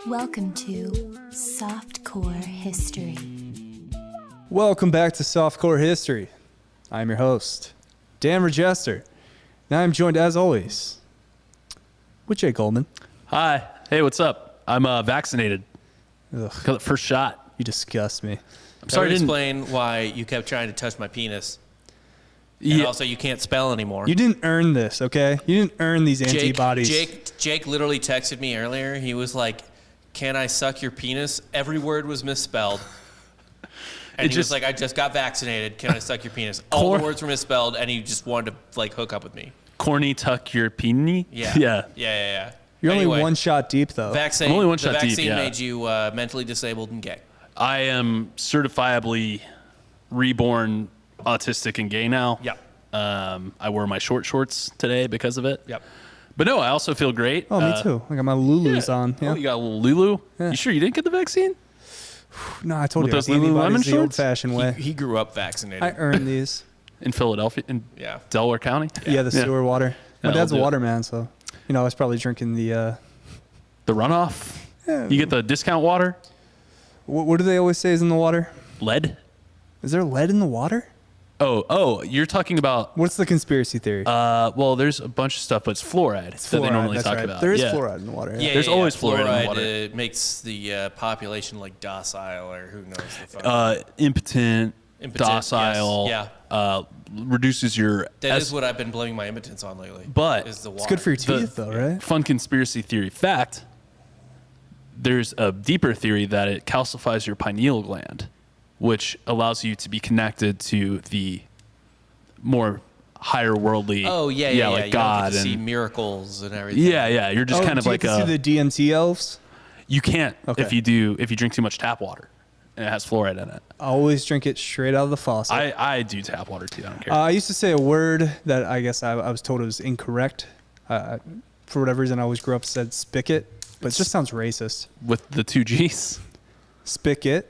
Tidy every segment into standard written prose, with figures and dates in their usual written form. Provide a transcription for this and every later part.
Welcome to Softcore History. Welcome back to Softcore History. I'm your host, Dan Regester. Now I'm joined, as always, with Jake Goldman. Hi. Hey, what's up? I'm vaccinated. Ugh, Got the first shot. you disgust me. I'm sorry to to explain why you kept trying to touch my penis. And also, you can't spell anymore. You didn't earn this, okay? You didn't earn these antibodies. Jake literally texted me earlier. He was like, "Can I suck your penis?" Every word was misspelled. And he was like, "I just got vaccinated. Can I suck your penis?" All the words were misspelled, and he just wanted to like hook up with me. Corny tuck your peenie? Yeah. You're Anyway, only one shot deep, though. I'm only one shot deep, vaccine yeah. made you mentally disabled and gay. I am certifiably reborn autistic and gay now. Yep. I wore my short shorts today because of it. Yep. But no, I also feel great. Oh, me too. I got my Lulus on. Yeah. Oh, you got a little Lulu? Yeah. You sure you didn't get the vaccine? No, I told With you. those The antibodies Lululemon the shorts? old-fashioned way. He grew up vaccinated. I earned these. In Philadelphia? In Yeah. Delaware County? Yeah, the sewer water. My Yeah, dad's a I'll do it. waterman, so, I was probably drinking the... The runoff? Yeah. You get the discount water? What do they always say is in the water? Lead? Is there lead in the water? Oh, you're talking about... What's the conspiracy theory? Well, there's a bunch of stuff, but it's fluoride that they normally that's talk right. about. There is Yeah. fluoride in the water. Yeah, There's always fluoride in the water. It makes the population like docile, or who knows the fuck. Impotent, Impotent, docile. yes, Reduces your. That is what I've been blaming my impotence on lately. But is the water. It's good for your teeth, though, right? Fun conspiracy theory fact. There's a deeper theory that it calcifies your pineal gland, which allows you to be connected to the more higher worldly. Oh yeah. like You don't God get to and see miracles and everything. yeah. You're just kind of do you like get to see the DMT elves? You can't Okay. if you drink too much tap water and it has fluoride in it. I always drink it straight out of the faucet. I do tap water too. I don't care. I used to say a word that I guess I was told it was incorrect. For whatever reason, I always grew up said spigot, but it just sounds racist. With the two G's. Spigot.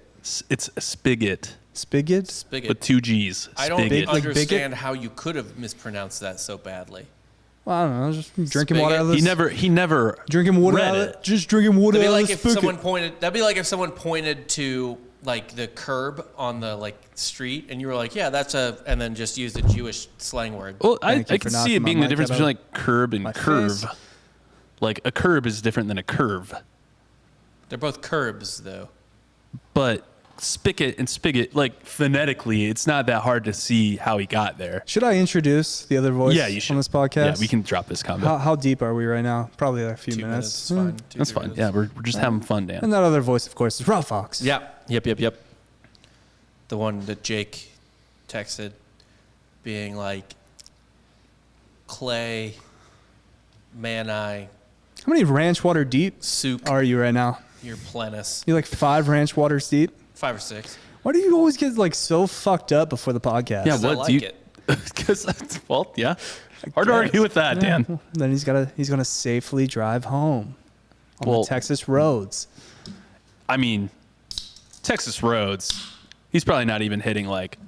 It's a spigot. Spigot? Spigot. With two G's. I don't Spigot. Like understand bigot? how you could have mispronounced that so badly. Well, I don't know. Just drinking water out of this. He never Drinking water read out of it. it. Just drinking water That'd be out like of the if spigot. someone pointed to like the curb on the like street, and you were like, "Yeah, and then just used a Jewish slang word. Well, I Thank you can for see knocking it being my the difference mic between out like curb and my curve. face. Like a curb is different than a curve. They're both curbs, though. But spigot and spigot, like phonetically, it's not that hard to see how he got there. Should I introduce the other voice Yeah, you should. on this podcast? Yeah, we can drop this comment. How deep are we right now? Probably a few 2 minutes. minutes is fine. That's fine. Yeah, we're just having fun, Dan. And that other voice, of course, is Rob Fox. Yep. The one that Jake texted, being like, "Clay, Manai, How many ranch water deep Souk, are you right now? you're plenus." You like 5 ranch waters deep? 5 or 6. Why do you always get like so fucked up before the podcast? Yeah, 'Cause I what like do you? it. Because well, yeah. Hard to argue with that, Yeah. Dan. Then he's gonna safely drive home on the Texas roads. I mean, Texas roads. He's probably not even hitting like.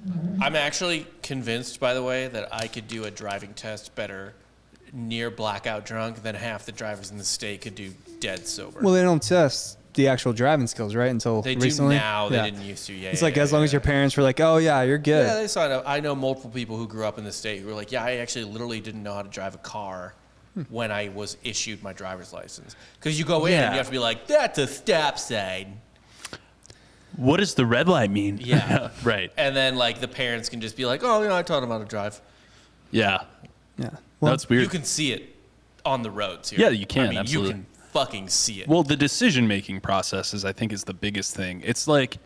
I'm actually convinced, by the way, that I could do a driving test better near blackout drunk than half the drivers in the state could do dead sober. Well, they don't test the actual driving skills, right? Until they recently. do now. Yeah. They didn't used to. Yeah, It's like as long as your parents were like, "Oh yeah, you're good." Yeah, they signed up. I know multiple people who grew up in the state who were like, "Yeah, I actually literally didn't know how to drive a car when I was issued my driver's license." Because you go in and you have to be like, "That's a stop sign." What does the red light mean? Yeah. Right. And then like the parents can just be like, "Oh, I taught them how to drive." Yeah. Yeah. Well, That's weird. You can see it on the roads here. Yeah, you can, I mean, absolutely. you can fucking see it. Well, the decision-making process is the biggest thing. It's like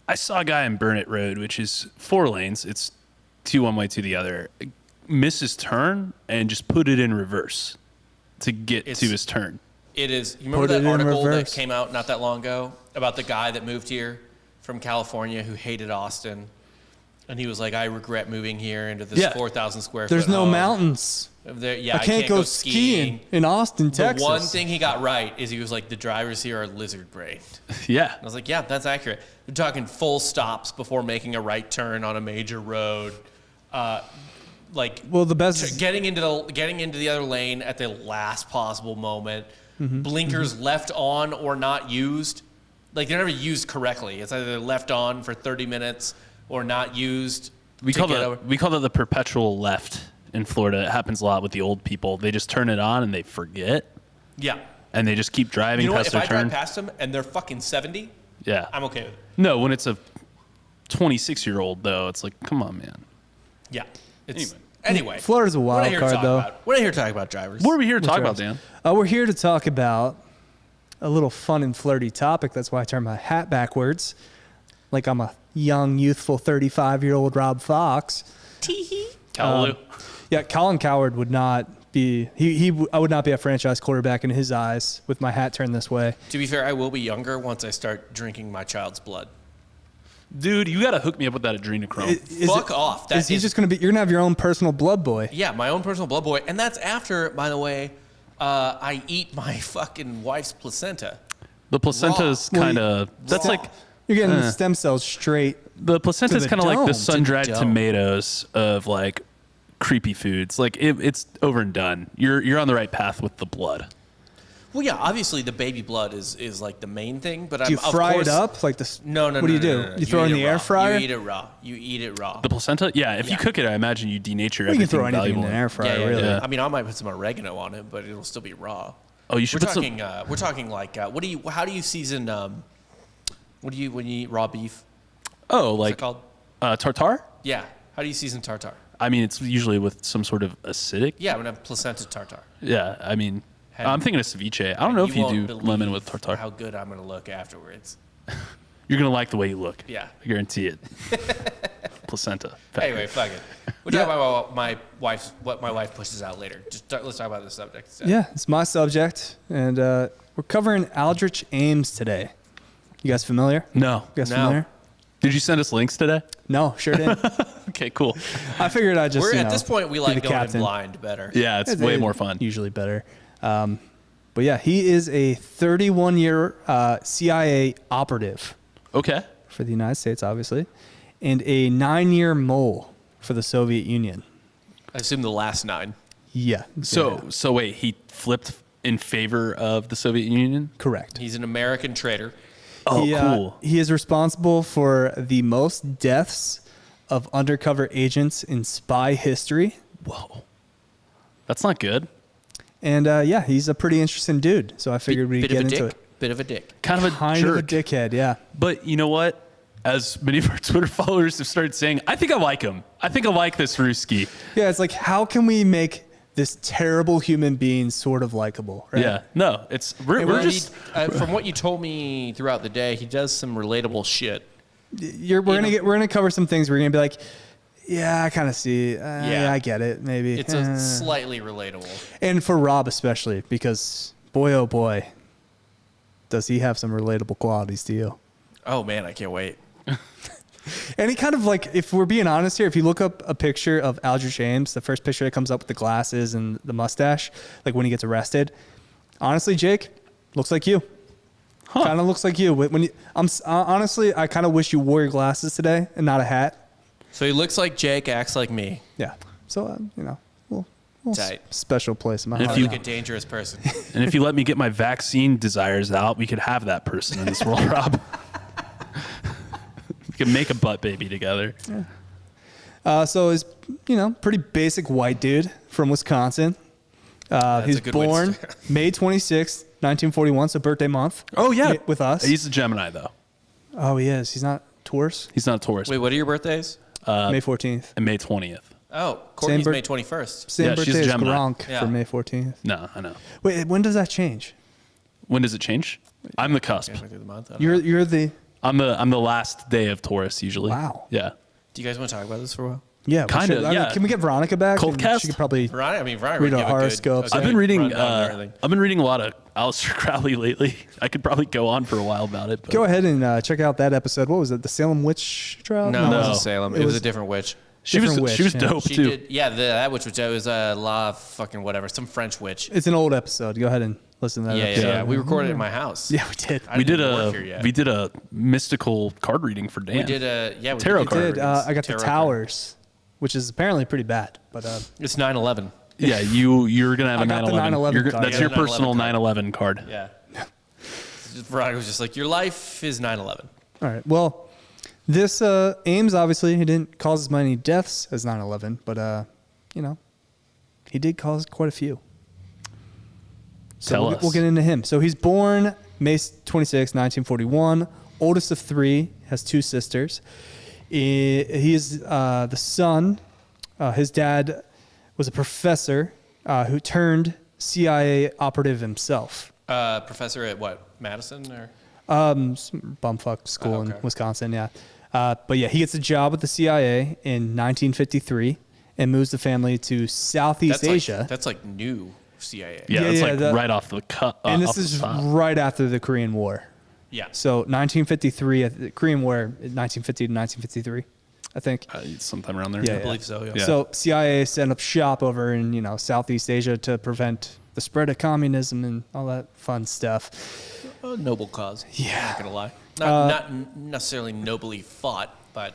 I saw a guy in Burnett Road, which is 4 lanes. It's 2 one way, 2 the other. Miss his turn and just put it in reverse to get to his turn. It is. You remember Put it that in article that reverse. came out not that long ago about the guy that moved here from California who hated Austin, and he was like, "I regret moving here into this 4,000 square foot There's no home. mountains. I can't go skiing in Austin, The Texas. one thing he got right is he was like, the drivers here are lizard brained. Yeah. I was like, yeah, that's accurate. They're talking full stops before making a right turn on a major road. well, the best getting into the other lane at the last possible moment. Blinkers left on or not used. Like they're never used correctly. It's either left on for 30 minutes or not used. We call that the perpetual left in Florida. It happens a lot with the old people. They just turn it on and they forget. Yeah. And they just keep driving past their turn. If I drive past them and they're fucking 70, yeah, I'm okay with it. No, when it's a 26-year-old though, it's like, come on, man. Yeah. Anyway, Florida's a wild card, though. We're not here to talk about drivers. What are we here to talk about, Dan? We're here to talk about a little fun and flirty topic. That's why I turned my hat backwards, like I'm a young, youthful 35-year-old Rob Fox. Tee-hee. Callaloo. Yeah, Colin Cowherd would not be. I would not be a franchise quarterback in his eyes with my hat turned this way. To be fair, I will be younger once I start drinking my child's blood. Dude, you got to hook me up with that adrenochrome. Fuck off. Is he just going to be? You're going to have your own personal blood boy. Yeah, my own personal blood boy. And that's after, by the way, I eat my fucking wife's placenta. The placenta's kind of, that's like... You're getting the stem cells straight. The placenta's kind of like the sun-dried dome. tomatoes of like creepy foods. Like it's over and done. You're on the right path with the blood. Well, yeah, obviously the baby blood is like the main thing, but Do you fry it up like this? No. What do you do? No. You throw it in the air fryer? You eat it raw. The placenta? Yeah, if you cook it, I imagine you denature You everything can throw anything valuable. in an air fryer, Yeah. really. Yeah. I mean, I might put some oregano on it, but it'll still be raw. Oh, you should We're put talking. some... We're talking like. How do you season? When you eat raw beef? Oh, What's like it called? tartare? Yeah. How do you season tartare? I mean, it's usually with some sort of acidic. Yeah, I'm gonna have placenta tartare. Yeah, I mean, I'm thinking of ceviche. I don't know if you won't do lemon with believe tartare. How good I'm gonna look afterwards. You're going to like the way you look. Yeah. I guarantee it. Placenta. Anyway, fuck it. We're talking about what my wife pushes out later. Let's talk about this subject instead. Yeah, it's my subject, and we're covering Aldrich Ames today. You guys familiar? No. You guys No. familiar? Did you send us links today? No, sure didn't. Okay, cool. I figured I'd just. We're at this point we be like the going in captain. blind better. Yeah, it's way more fun. Usually better. But yeah, he is a 31-year CIA operative Okay. for the United States, obviously, and a 9-year mole for the Soviet Union. I assume the last 9. Yeah. So wait, he flipped in favor of the Soviet Union? Correct. He's an American traitor. Oh, cool. He is responsible for the most deaths of undercover agents in spy history. Whoa. That's not good. And yeah, he's a pretty interesting dude. So I figured we'd get into it. Bit of a dick. Kind of a Kind jerk. of a dickhead, yeah. But you know what? As many of our Twitter followers have started saying, I think I like him. I think I like this Ruski. Yeah, it's like, how can we make this terrible human being sort of likable? Right? Yeah. No, we're just... From what you told me throughout the day, he does some relatable shit. We're gonna cover some things where you're gonna be like, yeah, I kind of see. Yeah, I get it. Maybe It's a slightly relatable. and for Rob especially, because boy, oh boy, does he have some relatable qualities to you. Oh man, I can't wait. And he kind of like, if we're being honest here, if you look up a picture of Aldrich Ames, the first picture that comes up with the glasses and the mustache, like when he gets arrested, honestly, Jake, looks like you. Huh. Kind of looks like you. Honestly, I kind of wish you wore your glasses today and not a hat. So he looks like Jake, acts like me. Yeah. So, little Tight. special place in my If heart. you- Like a dangerous person. And if you let me get my vaccine desires out, we could have that person in this world, Rob. We could make a butt baby together. So he's, pretty basic white dude from Wisconsin. He's a good way to born start. May 26th, 1941, so birthday month. Oh, yeah. With us. He's a Gemini, though. Oh, he is. He's not Taurus. He's not a Taurus. Wait, what are your birthdays? May 14th. And May 20th. Oh, Courtney's birth- May 21st. Same Yeah, she's birthday a as Gemini. Gronk Yeah. for May 14th. No, I know. Wait, when does that change? When does it change? I'm the cusp. Halfway through the month. I don't know. You're the... I'm the last day of Taurus usually. Wow. Yeah. Do you guys want to talk about this for a while? Yeah. we Kinda, should. I mean, yeah. can we get Veronica back? Cold And cast? She could probably... Veronica Read would our give horoscopes. a I've good been reading rundown of everything. I've been reading a lot of Aleister Crowley lately. I could probably go on for a while about it. But Go ahead and check out that episode. What was it? The Salem Witch Trial? No, it No. wasn't Salem. It was a different witch. She was different witch, she was yeah. dope She too. did, yeah, that witch was it was a law fucking whatever, some French witch. It's an old episode. Go ahead and listen to that Yeah, episode. yeah. We recorded it at my house. Yeah, we did. I We didn't did even work here yet. we did a mystical card reading for Dan. We did a Tarot We card did. I got the Tarot card. Towers. which is apparently pretty bad. But It's 9/11. Yeah, you're gonna have I a got the 9/11. 9/11 card. That's Yeah, your the 9/11 personal card. 9/11 card. Yeah. Veronica was just like, your life is 9/11. all right, well, this Ames obviously he didn't cause as many deaths as 9/11, but he did cause quite a few. So Tell we'll, us. we'll get into him. So he's born May 26, 1941, oldest of three, has two sisters. He is the son. His dad was a professor who turned CIA operative himself. Professor at what? Madison or? Some bumfuck school in okay. Wisconsin, yeah. But yeah, he gets a job with the CIA in 1953 and moves the family to Southeast Asia. That's like new CIA. Yeah, Yeah, it's yeah, like right off the cut. And off this is the top. right after the Korean War. Yeah. So 1953, the Korean War, 1950 to 1953, I think. Sometime around there. Yeah, I believe so. Yeah. So CIA set up shop over in Southeast Asia to prevent the spread of communism and all that fun stuff. A noble cause. Yeah. I'm not gonna lie. Not necessarily nobly fought, but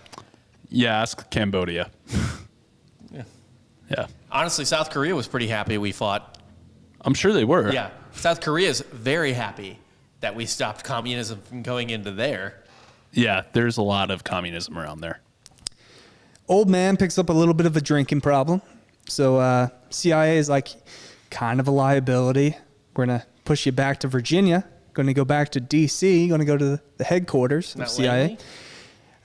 Yeah, ask Cambodia. Yeah. Yeah. honestly, South Korea was pretty happy we fought. I'm sure they were. Yeah. South Korea is very happy that we stopped communism from going into there. Yeah, there's a lot of communism around there. Old man picks up a little bit of a drinking problem. So CIA is like kind of a liability. We're going to push you back to Virginia. Going to go back to D.C. Going to go to the headquarters of Not CIA. Langley?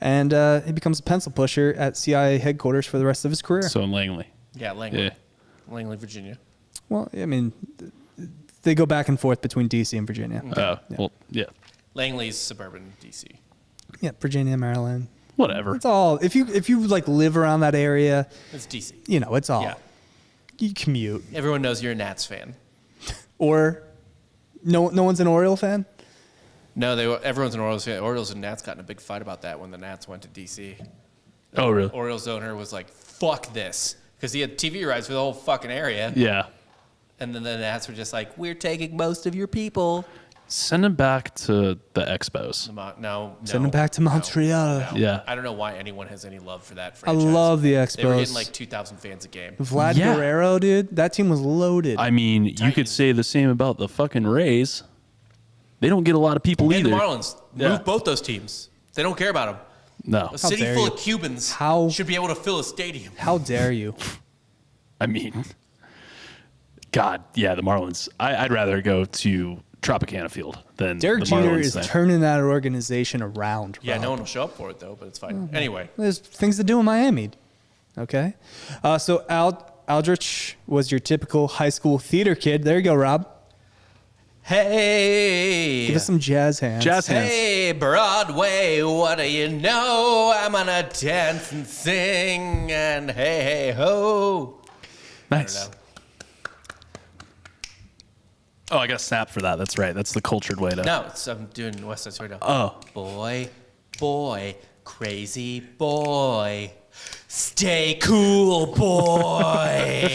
And he becomes a pencil pusher at CIA headquarters for the rest of his career. So in Langley. Yeah, Langley. Yeah. Langley, Virginia. Well, I mean, they go back and forth between D.C. and Virginia. Oh, well, yeah. Langley's suburban DC. Yeah, Virginia, Maryland. Whatever. It's all if you like live around that area, It's DC. it's all Yeah. you commute. Everyone knows you're a Nats fan. Or no one's an Oriole fan. No, everyone's an Orioles fan. Orioles and Nats got in a big fight about that when the Nats went to DC. Oh, really? Orioles owner was like, "Fuck this," because he had TV rights for the whole fucking area. Yeah. And then the Nats were just like, "We're taking most of your people." Send them back to the Expos. No. Send them back to Montreal. No. Yeah. I don't know why anyone has any love for that I franchise. love the They were Expos. getting like 2,000 fans a game. Vlad Yeah. Guerrero, dude. That team was loaded. I mean, you could Titans. say the same about the fucking Rays. They don't get a lot of people And either. the Marlins. Yeah. Move both those teams. They don't care about them. No. A city dare full you. of Cubans How- should be able to fill a stadium. How dare you? I mean, God, yeah, the Marlins. I'd rather go to Tropicana Field than Derek the Jeter Marlins is thing. turning that organization around. Yeah, Rob. no one will show up for it though, but it's fine. Anyway, There's things to do in Miami. Okay. So Aldrich was your typical high school theater kid. There you go, Rob. hey, Give us some jazz hands. Jazz hands. hey, Broadway, what do you know? I'm gonna dance and sing and hey ho. Nice. Oh, I got a snap for that. That's right. That's the cultured way to. No, I'm doing West Side Story now. Oh. Boy, crazy boy. Stay cool, boy.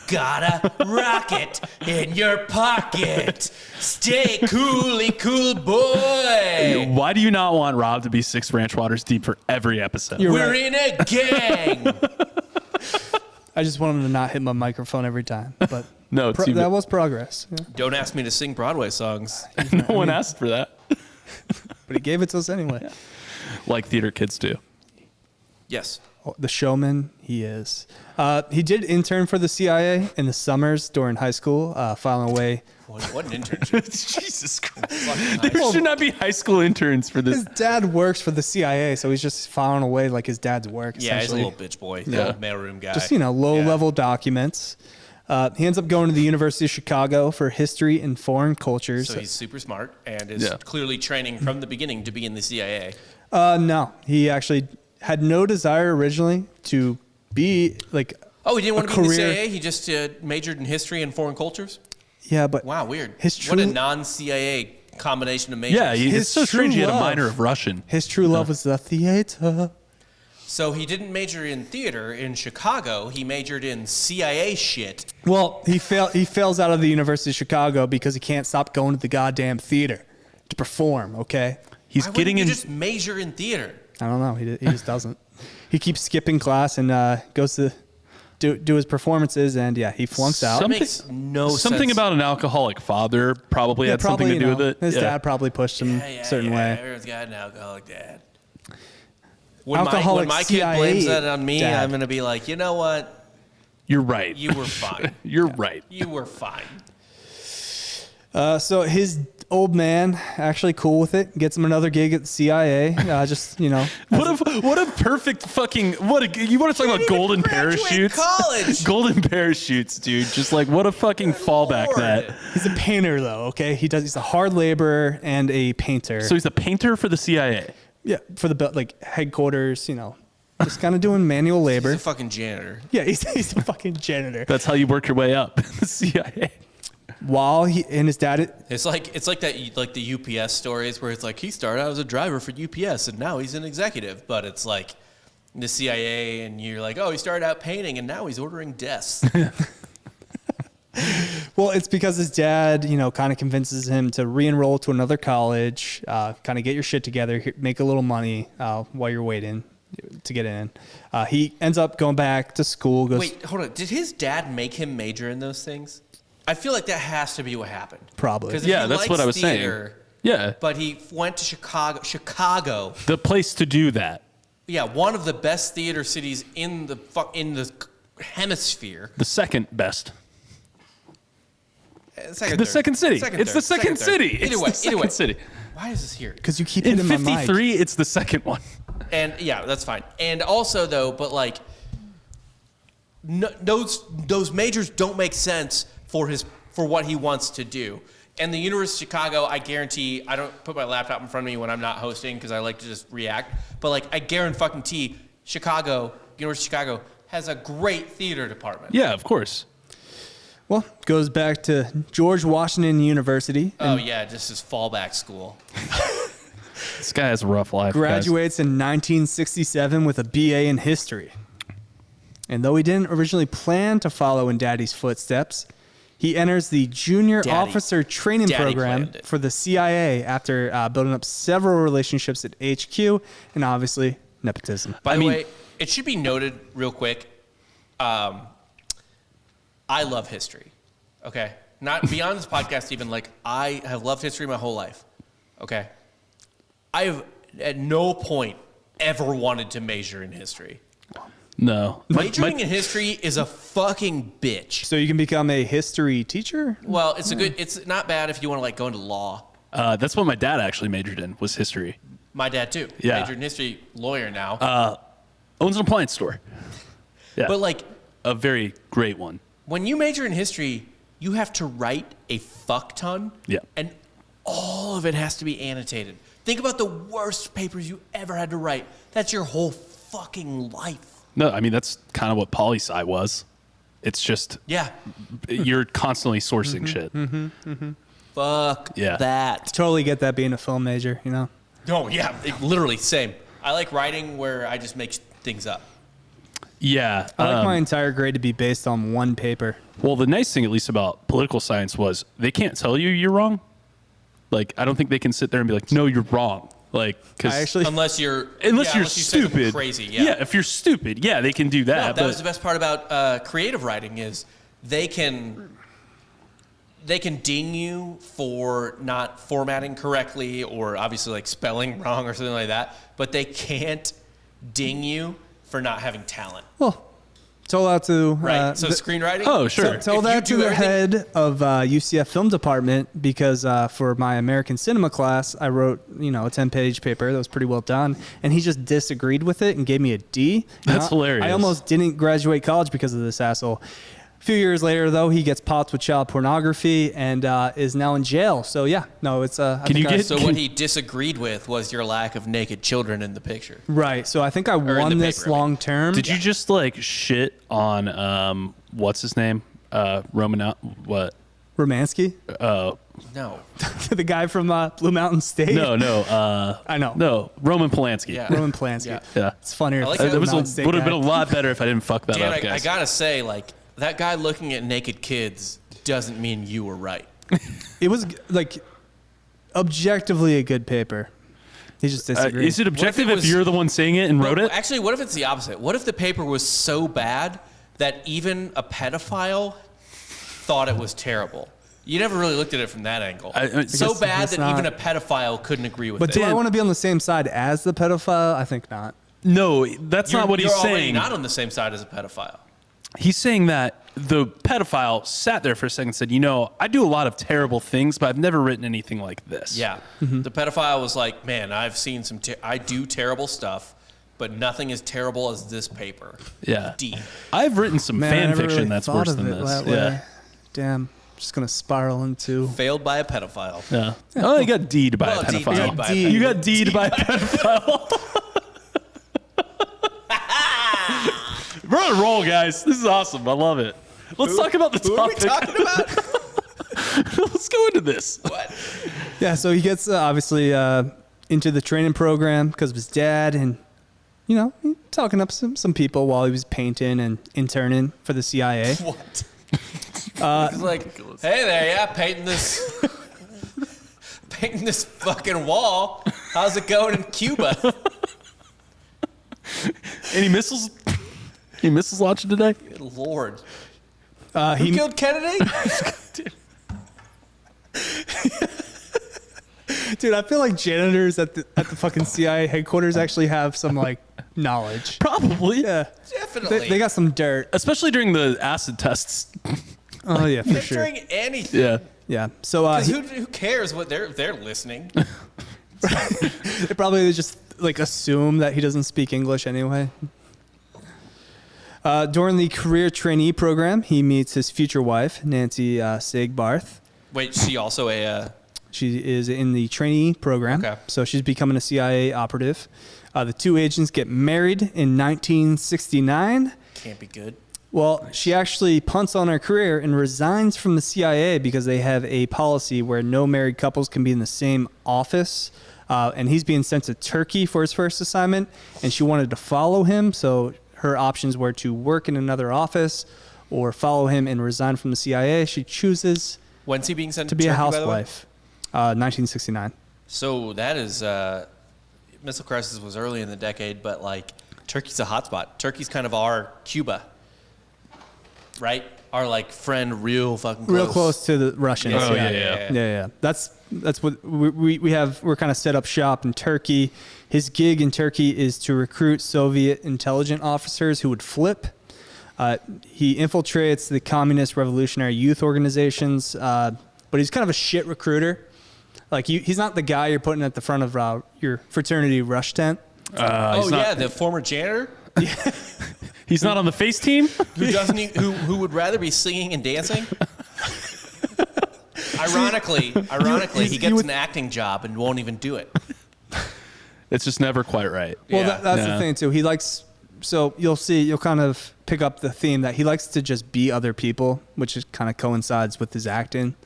Got a rocket in your pocket. Stay cool, boy. Why do you not want Rob to be 6 ranch waters deep for every episode? You're We're right. in a gang. I just want him to not hit my microphone every time. But No, it's that was progress. Yeah. Don't ask me to sing Broadway songs. no one asked for that. But he gave it to us anyway. Like theater kids do. Yes. Oh, the showman he is. He did intern for the CIA in the summers during high school, filing away. What an internship. Jesus Christ. Fucking There nice. should not be high school interns for this. His dad works for the CIA, so he's just filing away like his dad's work. Yeah, he's a essentially. little bitch boy. Yeah. Little mailroom guy. Just low-level documents. He ends up going to the University of Chicago for history and foreign cultures. So he's super smart and is Yeah. clearly training from the beginning to be in the CIA. No, he actually had no desire originally to be like. Oh, he didn't want a to be in the career- CIA? He just majored in history and foreign cultures? Yeah, but Wow, weird. His What a true- non-CIA combination of majors. Yeah, His it's so strange he true had a love. minor of Russian. his true love was the theater. So he didn't major in theater in Chicago. He majored in CIA shit. Well, he fails out of the University of Chicago because he can't stop going to the goddamn theater to perform. Okay, He's Why getting wouldn't in. you just major in theater? I don't know. He just doesn't. he keeps skipping class and goes to do his performances, and he flunks out. Something makes no Something sense. about an alcoholic father probably had something to do with it. His dad probably pushed him a certain way. Everyone's got an alcoholic dad. Alcoholic when my kid CIA blames that on me, dad. I'm going to be like, you know what? You're right. You were fine. You're right. You were fine. So his old man actually cool with it, gets him another gig at the CIA. Just What a perfect fucking you want to talk about golden parachutes? College. Golden parachutes, dude. Just like what a fucking fallback Lord. that. he's a painter though. Okay, he's a hard laborer and a painter. So he's a painter for the CIA. yeah, for the headquarters. Just kind of doing manual labor. He's a fucking janitor. Yeah, he's a fucking janitor. That's how you work your way up. The CIA. While he and his dad, It's like the UPS stories where it's like he started out as a driver for UPS and now he's an executive, but it's like the CIA and you're like, oh, he started out painting and now he's ordering desks. well, it's because his dad, kind of convinces him to re-enroll to another college, kind of get your shit together, make a little money while you're waiting to get in. He ends up going back to school. Wait, hold on. Did his dad make him major in those things? I feel like that has to be what happened. Probably. 'Cause if Yeah, he that's what likes I was saying. theater, Yeah. But he went to Chicago. The place to do that. Yeah, one of the best theater cities in the hemisphere. The second best. Second, The third. second city. Second, It's third. the second Second, third. city. Either way, It's the second city. Why is this here? Because you keep In hitting my mic. 53, it's the second one. And yeah, that's fine. And also though, but like, no, those majors don't make sense for what he wants to do. And the University of Chicago, I guarantee, I don't put my laptop in front of me when I'm not hosting because I like to just react. But like, I guarantee University of Chicago has a great theater department. Yeah, of course. Well, goes back to George Washington University. Oh yeah, just his fallback school. This guy has a rough life. guys. Graduates in 1967 with a BA in history. And though he didn't originally plan to follow in Daddy's footsteps, he enters the junior Daddy. officer training Daddy program planned it. for the CIA after building up several relationships at HQ and obviously nepotism. By the way, it should be noted real quick. I love history. Okay, not beyond this podcast. Even like I have loved history my whole life. Okay, I have at no point ever wanted to major in history. No. Majoring in history is a fucking bitch. So you can become a history teacher? Well, it's not bad if you want to like go into law. That's what my dad actually majored in, was history. My dad too. Yeah. Majored in history, lawyer now. Owns an appliance store. Yeah. But like a very great one. when you major in history, you have to write a fuck ton. Yeah. And all of it has to be annotated. Think about the worst papers you ever had to write. That's your whole fucking life. No, I mean, that's kind of what poli-sci was. It's just, Yeah. you're constantly sourcing shit. Fuck Yeah. that. Totally get that being a film major, Oh, yeah. Literally, same. I like writing where I just make things up. Yeah. I like my entire grade to be based on one paper. Well, the nice thing, at least about political science, was they can't tell you you're wrong. Like, I don't think they can sit there and be like, no, you're wrong. Like, because Unless you're you say something stupid, crazy. Yeah. If you're stupid, yeah, they can do that. No, that but was the best part about creative writing is they can ding you for not formatting correctly or obviously like spelling wrong or something like that, but they can't ding you for not having talent. Well, tell that to Right. So screenwriting. Oh, sure. Tell If that you to do the everything- head of UCF film department because for my American cinema class, I wrote a 10-page paper that was pretty well done, and he just disagreed with it and gave me a D. That's hilarious. I almost didn't graduate college because of this asshole. A few years later, though, he gets popped with child pornography and is now in jail. So yeah, no, it's. So what he disagreed with was your lack of naked children in the picture. Right. So I think I won the this paper, I mean. long term. Did you just like shit on what's his name? What? Romansky? No. The guy from Blue Mountain State? No. I know. No, Roman Polanski. Yeah. Roman Polanski. Yeah. Yeah. It's funnier. I like if that. Blue It Mountain State would have been a guy. lot better if I didn't fuck that Dan, up, I guys. gotta say, like, that guy looking at naked kids doesn't mean you were right. It was like objectively a good paper. He just disagrees. Is it objective What if it if was- you're the one saying it and wrote it? Actually, what if it's the opposite? What if the paper was so bad that even a pedophile thought it was terrible? You never really looked at it from that angle. So guess bad it's that not. even a pedophile couldn't agree with But it. do I want to be on the same side as the pedophile? I think not. No, that's not what he's You're already saying. not on the same side as a pedophile. He's saying that the pedophile sat there for a second and said, I do a lot of terrible things, but I've never written anything like this. Yeah. The pedophile was like, man, I've seen I do terrible stuff, but nothing as terrible as this paper. Yeah. D. I've written some Man, I fan never fiction really that's thought worse of than it this. that Yeah. way. Damn. Just going to spiral into... Failed by a pedophile. Yeah. Oh, you got D'd by Well, a D'd pedophile. by a pedophile. You got D'd by a pedophile. We're on a roll, guys. This is awesome. I love it. Let's talk about the Who are we topic. talking about? Let's go into this. What? Yeah, so he gets obviously into the training program because of his dad and, talking up some people while he was painting and interning for the CIA. What? He's like, hey there, yeah, painting this fucking wall. How's it going in Cuba? Any missiles? Any missiles launching today? Good Lord. He Who killed Kennedy? Dude, I feel like janitors at the fucking CIA headquarters actually have some like knowledge. Probably. Yeah, Definitely. they got some dirt. Especially during the acid tests. Oh yeah, for sure. Picturing anything. Yeah. Yeah. So 'Cause who cares what they're listening? they probably just like assume that he doesn't speak English anyway. During the career trainee program, he meets his future wife, Nancy Sigbarth. Wait, she also She is in the trainee program, Okay. so she's becoming a CIA operative. The two agents get married in 1969. can't be good. Well, she actually punts on her career and resigns from the CIA because they have a policy where no married couples can be in the same office. And he's being sent to Turkey for his first assignment, and she wanted to follow him. So her options were to work in another office or follow him and resign from the CIA. She chooses When's he being sent to be Turkey, a by the way? housewife. 1969. So that is missile crisis was early in the decade, but like Turkey's a hotspot. Turkey's kind of our Cuba, right? Our like friend, real fucking close. Real close to the Russians. Oh, yeah. yeah. That's what we have. We're kind of set up shop in Turkey. His gig in Turkey is to recruit Soviet intelligence officers who would flip. He infiltrates the communist revolutionary youth organizations, but he's kind of a shit recruiter. Like he's not the guy you're putting at the front of your fraternity rush tent. The former janitor He's not on the face team? who doesn't who would rather be singing and dancing. Ironically, he gets an acting job and won't even do it. It's just never quite right. Well, Yeah. that's the thing too. He likes. So you'll kind of pick up the theme that he likes to just be other people, which is kind of coincides with his acting.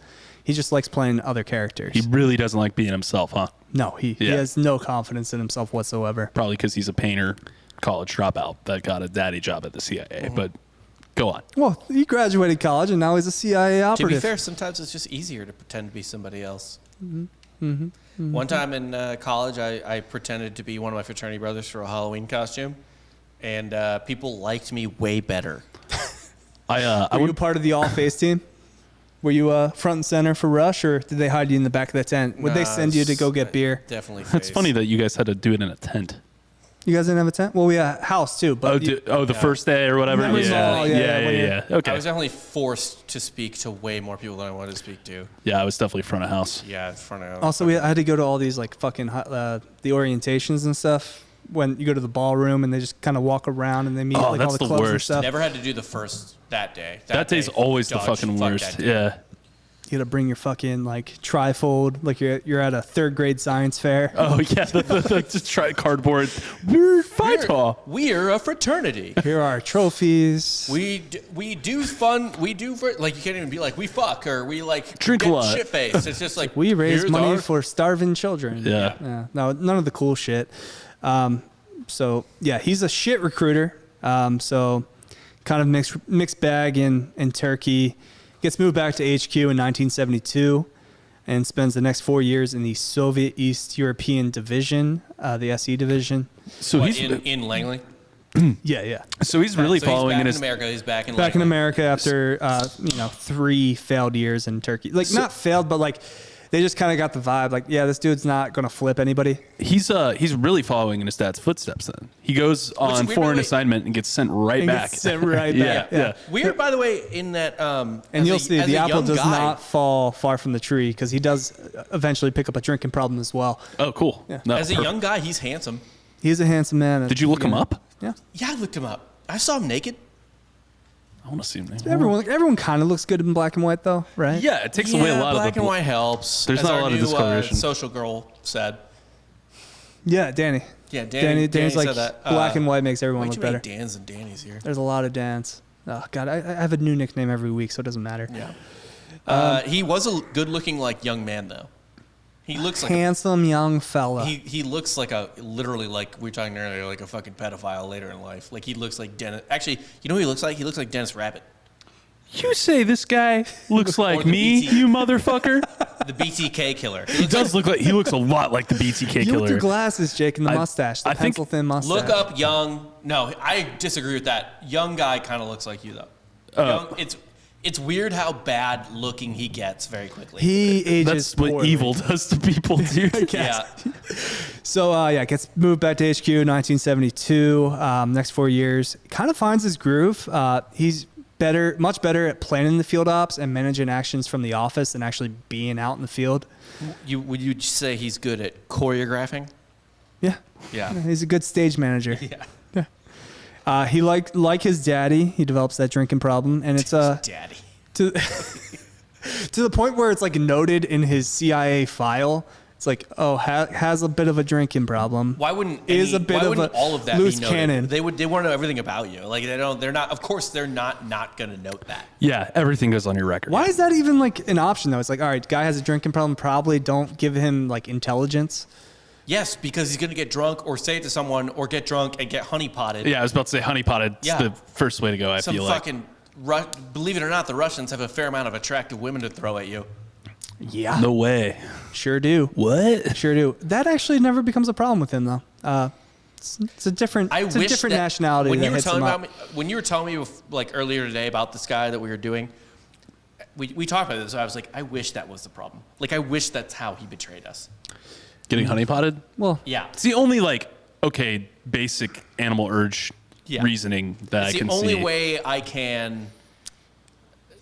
He just likes playing other characters. He really doesn't like being himself, huh? No, he has no confidence in himself whatsoever. Probably because he's a painter, college dropout that got a daddy job at the CIA. But go on. Well, he graduated college and now he's a CIA To operative. be fair, sometimes it's just easier to pretend to be somebody else. One time in college, I pretended to be one of my fraternity brothers for a Halloween costume, and people liked me way better. Were you part of the all-face team? Were you front and center for Rush, or did they hide you in the back of the tent? Would they send you to go get beer? Definitely. It's funny that you guys had to do it in a tent. You guys didn't have a tent? Well, we had a house too. But The first day or whatever? Memories Hall, Yeah. Okay. I was definitely forced to speak to way more people than I wanted to speak to. Yeah, I was definitely front of house. Yeah, in front of. also, I had to go to all these like fucking the orientations and stuff. When you go to the ballroom and they just kind of walk around and they meet like all that's the the clubs and worst. stuff. Never had to do the first that day. That day's day, always the dodge, fucking fuck worst. that day. Yeah. You got to bring your fucking like trifold, like you're at a third grade science fair. Oh, yeah. Just try cardboard. We're Phyta. We're a fraternity. Here are our trophies. We do fun. We do for like you can't even be like we fuck or we like Drink a get lot. shit faced. It's just like We raise here's money our- for starving children. Yeah. No, none of the cool shit. So yeah, he's a shit recruiter. So kind of mixed bag in Turkey. Gets moved back to HQ in 1972. and spends the next 4 years in the Soviet East European Division, the SE division. So What, he's in Langley. Yeah. so he's really So following in he's his. back in America. He's back in Back in Langley. America after 3 failed years in Turkey. Like not failed, but like they just kind of got the vibe. Like, yeah, this dude's not gonna flip anybody. He's really following in his dad's footsteps. Then he goes on weird, foreign wait. assignment and gets sent right And back. gets sent right Yeah, back. yeah. Weird, by the way, in that. And you'll see the apple does not fall far from the tree because he does eventually pick up a drinking problem as well. Oh, cool. Yeah. No, As a perfect. young guy, he's handsome. He's a handsome man. Did you look him up? Yeah. Yeah, I looked him up. I saw him naked. I want to see him. Everyone kind of looks good in black and white though, right? Yeah, it takes away a lot black of the and white helps. There's as not a our lot of new, discoloration. Social girl said. Yeah, Danny. Yeah, Danny's like said that. black and white makes everyone Way look too many better. Dans and Danny's here. There's a lot of Dans. Oh God, I have a new nickname every week, so it doesn't matter. Yeah. He was a good-looking like young man though. He looks like Handsome young fella. he looks like literally like we were talking earlier, like a fucking pedophile later in life. Like he looks like Dennis. Actually, you know who he looks like? He looks like Dennis Rabbit, You say this guy looks like the me, BT. you motherfucker? the BTK killer. He does look like he looks a lot like the BTK you with your killer. glasses, Jake, and the mustache, the I think- pencil thin mustache. Look up young. No, I disagree with that. Young guy kind of looks like you though. Young, it's weird how bad looking he gets very quickly. He ages That's what poorly. evil does to people, dude. yeah. So gets moved back to HQ in 1972. Next 4 years, kind of finds his groove. He's much better at planning the field ops and managing actions from the office than actually being out in the field. Would you say he's good at choreographing? Yeah, Yeah. he's a good stage manager. Yeah. He like his daddy, he develops that drinking problem, and it's Daddy. to to the point where it's like noted in his CIA file. It's like, oh, has a bit of a drinking problem. Why wouldn't Is a bit why of wouldn't a all of that loose be noted? cannon. They want to know everything about you. Like they're not. Of course, they're not going to note that. Yeah, everything goes on your record. Why is that even like an option though? It's like, all right, guy has a drinking problem. Probably don't give him like intelligence. Yes, because he's going to get drunk or say it to someone or get drunk and get honeypotted. Yeah, I was about to say honeypotted. It's Yeah. the first way to go, I Some feel like. fucking believe it or not, the Russians have a fair amount of attractive women to throw at you. Yeah, No way. sure do. What? Sure do. That actually never becomes a problem with him though. It's a different When nationality you that were hits telling him up. when you were telling me like earlier today about this guy that we were doing, we talked about this. So I was like, I wish that was the problem. Like I wish that's how he betrayed us. Getting honeypotted? Well, Yeah. It's the only basic animal urge Yeah. reasoning that It's I can the only see. way I can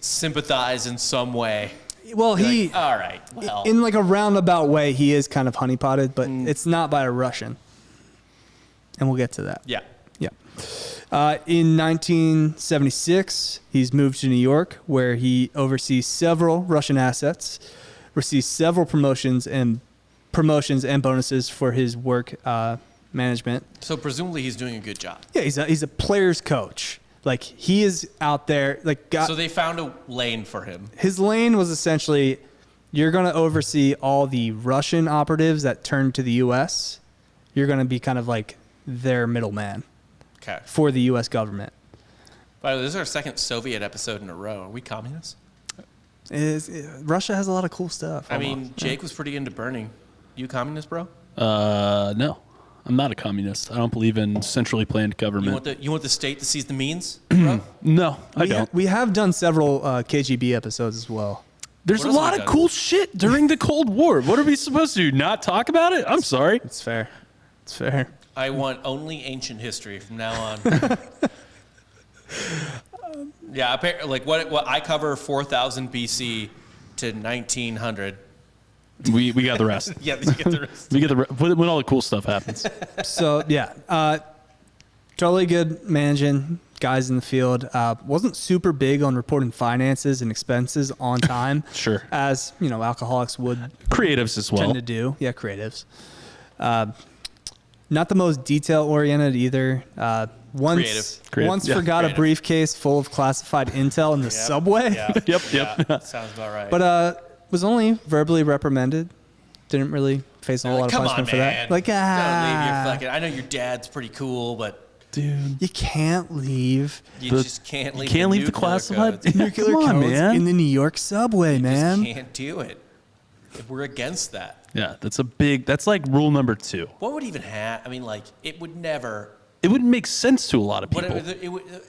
sympathize in some way. well, Be he like, all right, well, in like a roundabout way, he is kind of honeypotted, but Mm. it's not by a Russian. And we'll get to that. yeah. Yeah. In 1976, he's moved to New York, where he oversees several Russian assets, receives several promotions and bonuses for his work management. So presumably he's doing a good job. Yeah, he's a player's coach. Like he is out there. Like So they found a lane for him. his lane was essentially, you're going to oversee all the Russian operatives that turn to the U.S. You're going to be kind of like their middleman Okay. for the U.S. government. By the way, this is our second Soviet episode in a row. Are we communists? Russia has a lot of cool stuff. I mean, almost. Jake was pretty into burning. You communist, bro? No. I'm not a communist. I don't believe in centrally planned government. You want the state to seize the means, bro? No, I don't. We have done several KGB episodes as well. There's What a else lot have we of done? cool shit during the Cold War. What are we supposed to do? Not talk about it? I'm sorry. It's fair. It's fair. I want only ancient history from now on. Yeah, like what I cover 4000 BC to 1900. We got the rest. Yeah, you get the rest. We get the when all the cool stuff happens. So yeah, totally good managing guys in the field. Wasn't super big on reporting finances and expenses on time. Sure. As you know, alcoholics would Creatives as well. tend to do. Yeah, creatives. Not the most detail oriented either. Once Creative, yeah. forgot Creative. a briefcase full of classified intel in the subway. Yeah. Yep. Yeah, sounds about right. But was only verbally reprimanded. Didn't really face a whole lot of Come on, punishment for man. that. Like, Don't leave your fucking. I know your dad's pretty cool, but Dude. you can't leave you The- just can't leave. You can't leave the nuclear classified. codes. nuclear Come on, codes man. in the New York subway, You man. just can't do it. We're against that. Yeah, that's like rule number 2. What would even happen? I mean, like, it would never. It wouldn't make sense to a lot of people.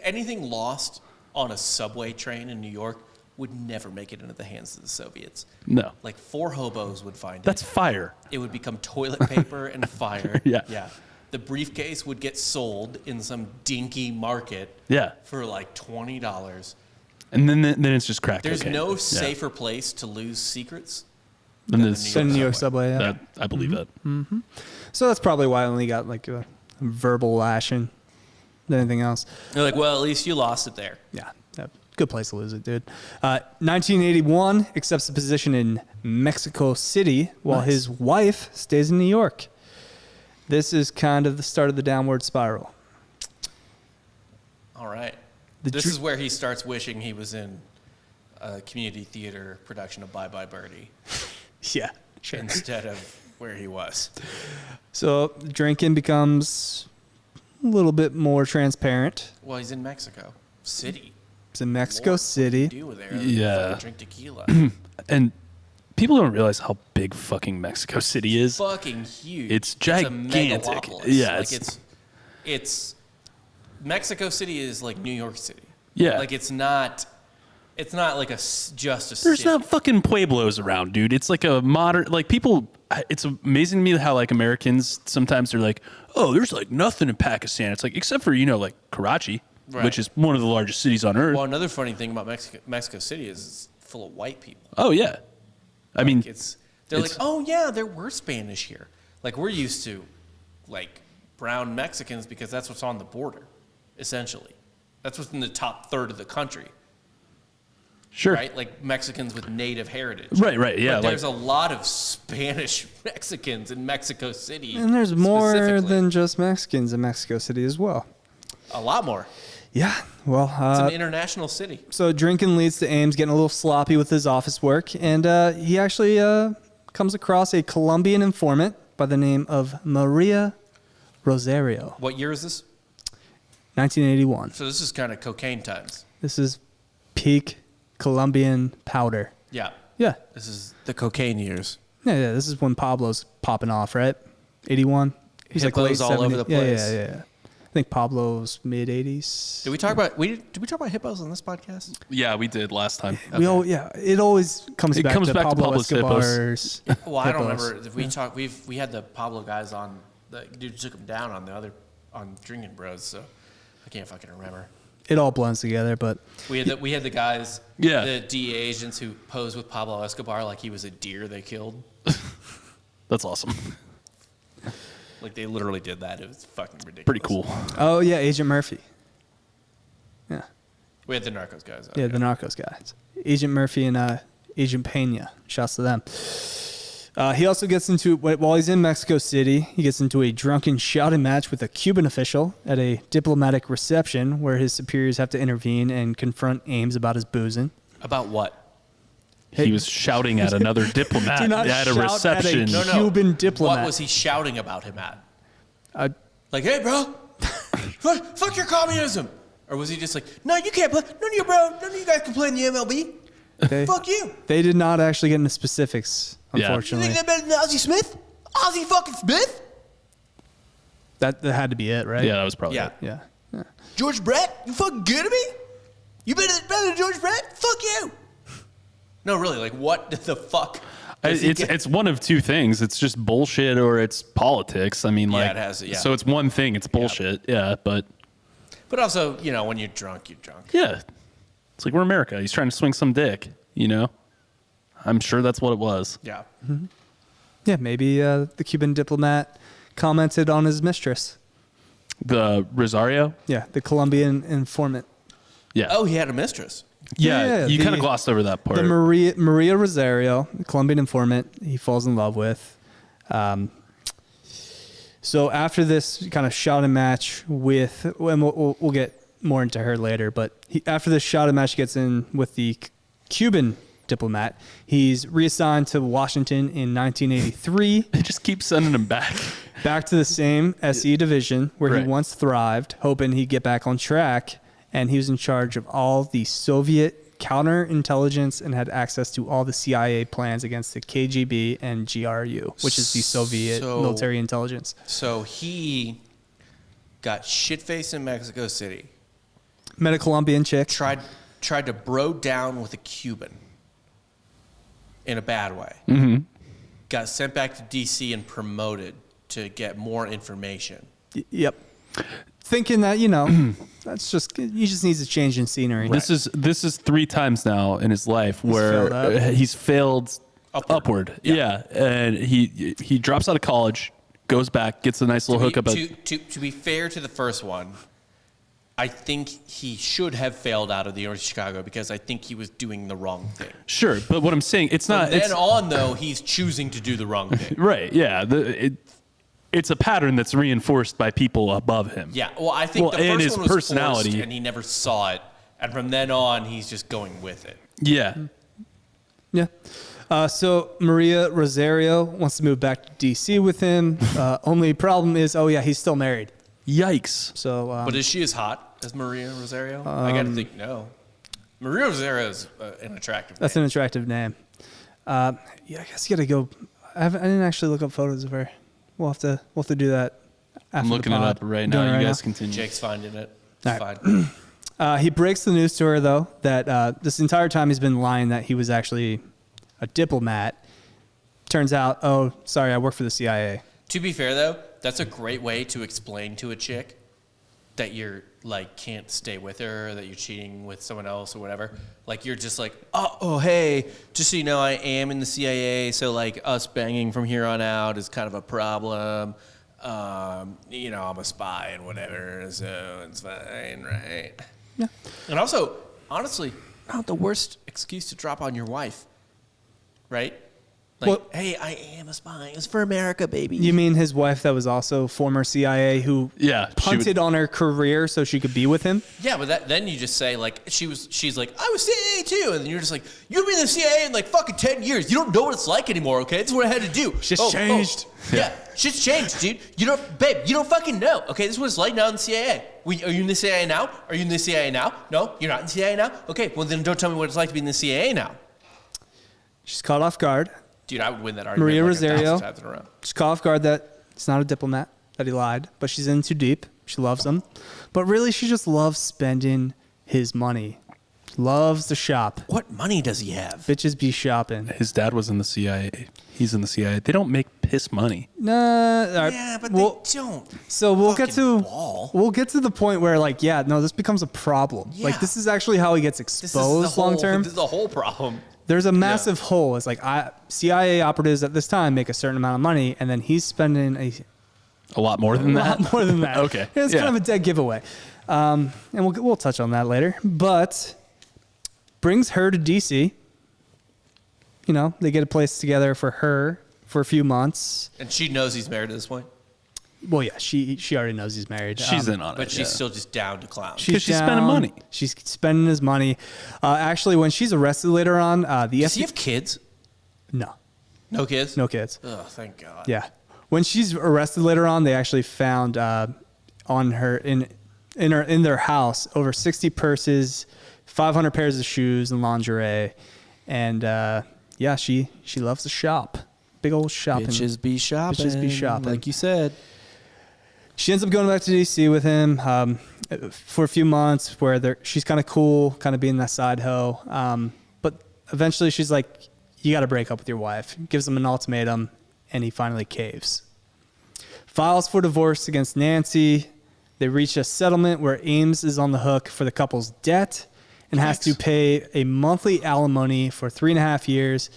Anything lost on a subway train in New York would never make it into the hands of the Soviets. No. Like 4 hobos would find That's it. fire. It would become toilet paper and fire. Yeah. Yeah. The briefcase would get sold in some dinky market. Yeah. For like $20. And then it's just crack There's cocaine. no safer place to lose secrets than than the New York subway. Yeah. I believe that. So that's probably why I only got like a verbal lashing than anything else. They're like, well, at least you lost it there. Yeah, good place to lose it, dude. 1981 accepts a position in Mexico City while his wife stays in New York. This is kind of the start of the downward spiral. All right. This is where he starts wishing he was in a community theater production of Bye Bye Birdie Yeah, sure. instead of where he was. So drinking becomes a little bit more transparent. Well, he's in Mexico City. It's in Mexico City. Do with there? Yeah. Fucking drink tequila. And people don't realize how big fucking Mexico City is. Fucking huge. It's gigantic. a megalopolis. Yeah, like it's Mexico City is like New York City. Yeah. Like it's not like just a There's city. not fucking pueblos around, dude. It's like a modern, like people, it's amazing to me how like Americans, sometimes they're like, oh, there's like nothing in Pakistan. It's like, except for, like Karachi, Right. which is one of the largest cities on earth. Well, another funny thing about Mexico City is it's full of white people. Oh, yeah. I mean, They're like, oh yeah, there were Spanish here. Like we're used to like brown Mexicans because that's what's on the border, essentially. That's what's in the top third of the country. sure. Right? Like Mexicans with native heritage. Right, yeah. But Like, there's a lot of Spanish Mexicans in Mexico City. And there's more specifically. than just Mexicans in Mexico City as well. A lot more. Yeah, well, It's an international city. so drinking leads to Ames getting a little sloppy with his office work, and he actually comes across a Colombian informant by the name of Maria Rosario. What year is this? 1981. So this is kind of cocaine times. This is peak Colombian powder. Yeah. Yeah. This is the cocaine years. Yeah, this is when Pablo's popping off, right? 81. He's like Hippos late all over 70s. the place. Yeah. I think Pablo's mid 80s. Did we talk about hippos on this podcast? yeah, we did last time. It always comes It back comes to back to Pablo Pablo's Escobar's. Well, I don't hippos. remember if we talked. We had the Pablo guys on. The dude took him down on Drinking Bros. So I can't fucking remember. It all blends together, but We had the guys, Yeah. the DEA agents who posed with Pablo Escobar like he was a deer they killed. That's awesome. Like they literally did that. It was fucking ridiculous. Pretty cool. oh yeah, Agent Murphy. Yeah, We had the Narcos guys. yeah, the Narcos guys, Agent Murphy and Agent Pena. Shouts to them. He also gets into while he's in Mexico City. He gets into a drunken shouting match with a Cuban official at a diplomatic reception, where his superiors have to intervene and confront Ames about his boozing. About what? He was shouting at another diplomat Do not at a shout reception. at a Cuban diplomat. What was he shouting about him at? Uh, Like, hey, bro, fuck your communism. Or was he just like, no, you can't play. None of you guys can play in the MLB. Fuck you. They did not actually get into specifics, Yeah. You unfortunately. think they're better than Ozzie Smith? Ozzie fucking Smith? That had to be it, right? Yeah, that was probably Yeah. it. Yeah. George Brett? You fucking good at me? You better than George Brett? Fuck you. No, really, like, what the fuck? does he get? It's one of two things. It's just bullshit or it's politics. I mean, Yeah, like, it has- yeah. so it's one thing. It's bullshit. Yeah, but But also, when you're drunk, you're drunk. yeah, it's like we're America. He's trying to swing some dick. I'm sure that's what it was. Yeah. Yeah, maybe the Cuban diplomat commented on his mistress. The Rosario. Yeah, the Colombian informant. Yeah. Oh, he had a mistress. yeah. You the- kind of glossed over that part. The Maria Rosario, the Colombian informant, he falls in love with. So after this kind of shouting match with, and we'll get more into her later, but after this shouting match, he gets in with the Cuban diplomat. He's reassigned to Washington in 1983, They just keep sending him back. back to the same SE division where Right. he once thrived, hoping he'd get back on track. And he was in charge of all the Soviet counterintelligence and had access to all the CIA plans against the KGB and GRU, which is the Soviet military intelligence. So he got shit-faced in Mexico City. Met a Colombian chick. Tried to bro down with a Cuban in a bad way. Mm-hmm. Got sent back to D.C. and promoted to get more information. Yep. Thinking that, that's just, he just needs a change in scenery. This is 3 times now in his life where he's failed upward. Yeah. And he drops out of college, goes back, gets a nice little hookup. To be fair to the first one, I think he should have failed out of the University of Chicago because I think he was doing the wrong thing. Sure, but what I'm saying, it's not. From then on, though, he's choosing to do the wrong thing. Right, yeah. It's a pattern that's reinforced by people above him. Yeah, well, I think the first and his one was personality, forced and he never saw it. And from then on, he's just going with it. Yeah. Yeah. So Maria Rosario wants to move back to D.C. with him. Only problem is, he's still married. Yikes. So, but is she as hot as Maria Rosario? I got to think no. Maria Rosario is an attractive name. That's an attractive name. I guess you got to go. I didn't actually look up photos of her. We'll have to do that after I'm looking the it pod. up right now. You guys continue. Jake's finding it. All It's right. fine. He breaks the news to her, though, that this entire time he's been lying that he was actually a diplomat. Turns out, sorry, I work for the CIA. To be fair, though, that's a great way to explain to a chick that you're, can't stay with her, or that you're cheating with someone else or whatever. You're just hey, just so you know, I am in the CIA, so, us banging from here on out is kind of a problem. I'm a spy and whatever, so it's fine, right? Yeah. And also, honestly, not the worst excuse to drop on your wife, right? Hey, I am a spy. It's for America, baby. You mean his wife that was also former CIA who punted on her career so she could be with him? Yeah, but then you just say, she's like, I was CIA too. And then you're just like, you've been in the CIA in fucking 10 years. You don't know what it's like anymore, okay? This is what I had to do. Shit's changed. Yeah, shit's changed, dude. You don't fucking know. Okay, this is what it's like now in the CIA. Are you in the CIA now? Are you in the CIA now? No, you're not in the CIA now? Okay, well then don't tell me what it's like to be in the CIA now. She's caught off guard. Dude, I would win that argument Maria 1,000 Rosario. times in a row. She's caught off guard that he's not a diplomat, that he lied, but she's in too deep. She loves him. But really, she just loves spending his money. Loves to shop. What money does he have? Bitches be shopping. His dad was in the CIA. He's in the CIA. They don't make piss money. Nah. Yeah, but they don't. So we'll get to the point where this becomes a problem. Yeah. This is actually how he gets exposed long term. This is the whole problem. There's a massive hole. It's CIA operatives at this time make a certain amount of money, and then he's spending a lot more than that. A lot more than that. Okay. It's kind of a dead giveaway, and we'll touch on that later. But brings her to DC. They get a place together for her for a few months, And she knows he's married at this point. Well, yeah, she already knows he's married. She's in on it. But she's still just down to clown. She's spending down. money. She's spending his money. Actually, when she's arrested later on, Does he have kids? No No kids? kids. Oh, thank God. Yeah, when she's arrested later on, they actually found on her in their house over 60 purses, 500 pairs of shoes and lingerie, and she loves to shop. Big old shopping. Bitches be shopping. Bitches be shopping. Like you said. She ends up going back to D.C. with him for a few months where she's kind of cool, kind of being that side hoe. But eventually she's like, you got to break up with your wife. Gives him an ultimatum, and he finally caves. Files for divorce against Nancy. They reach a settlement where Ames is on the hook for the couple's debt and has to pay a monthly alimony for 3.5 years,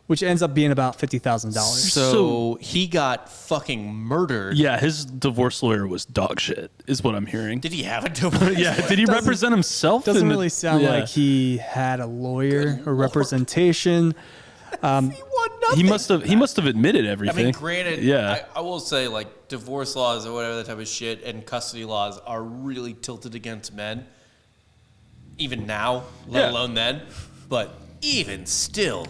which ends up being about $50,000. So he got fucking murdered. Yeah, his divorce lawyer was dog shit, is what I'm hearing. Did he have a divorce? Yeah, did he represent himself? Doesn't really sound like he had a lawyer or representation. He must have admitted everything. I mean, granted, yeah. I will say, divorce laws or whatever that type of shit and custody laws are really tilted against men. Even now, let alone then. But even still,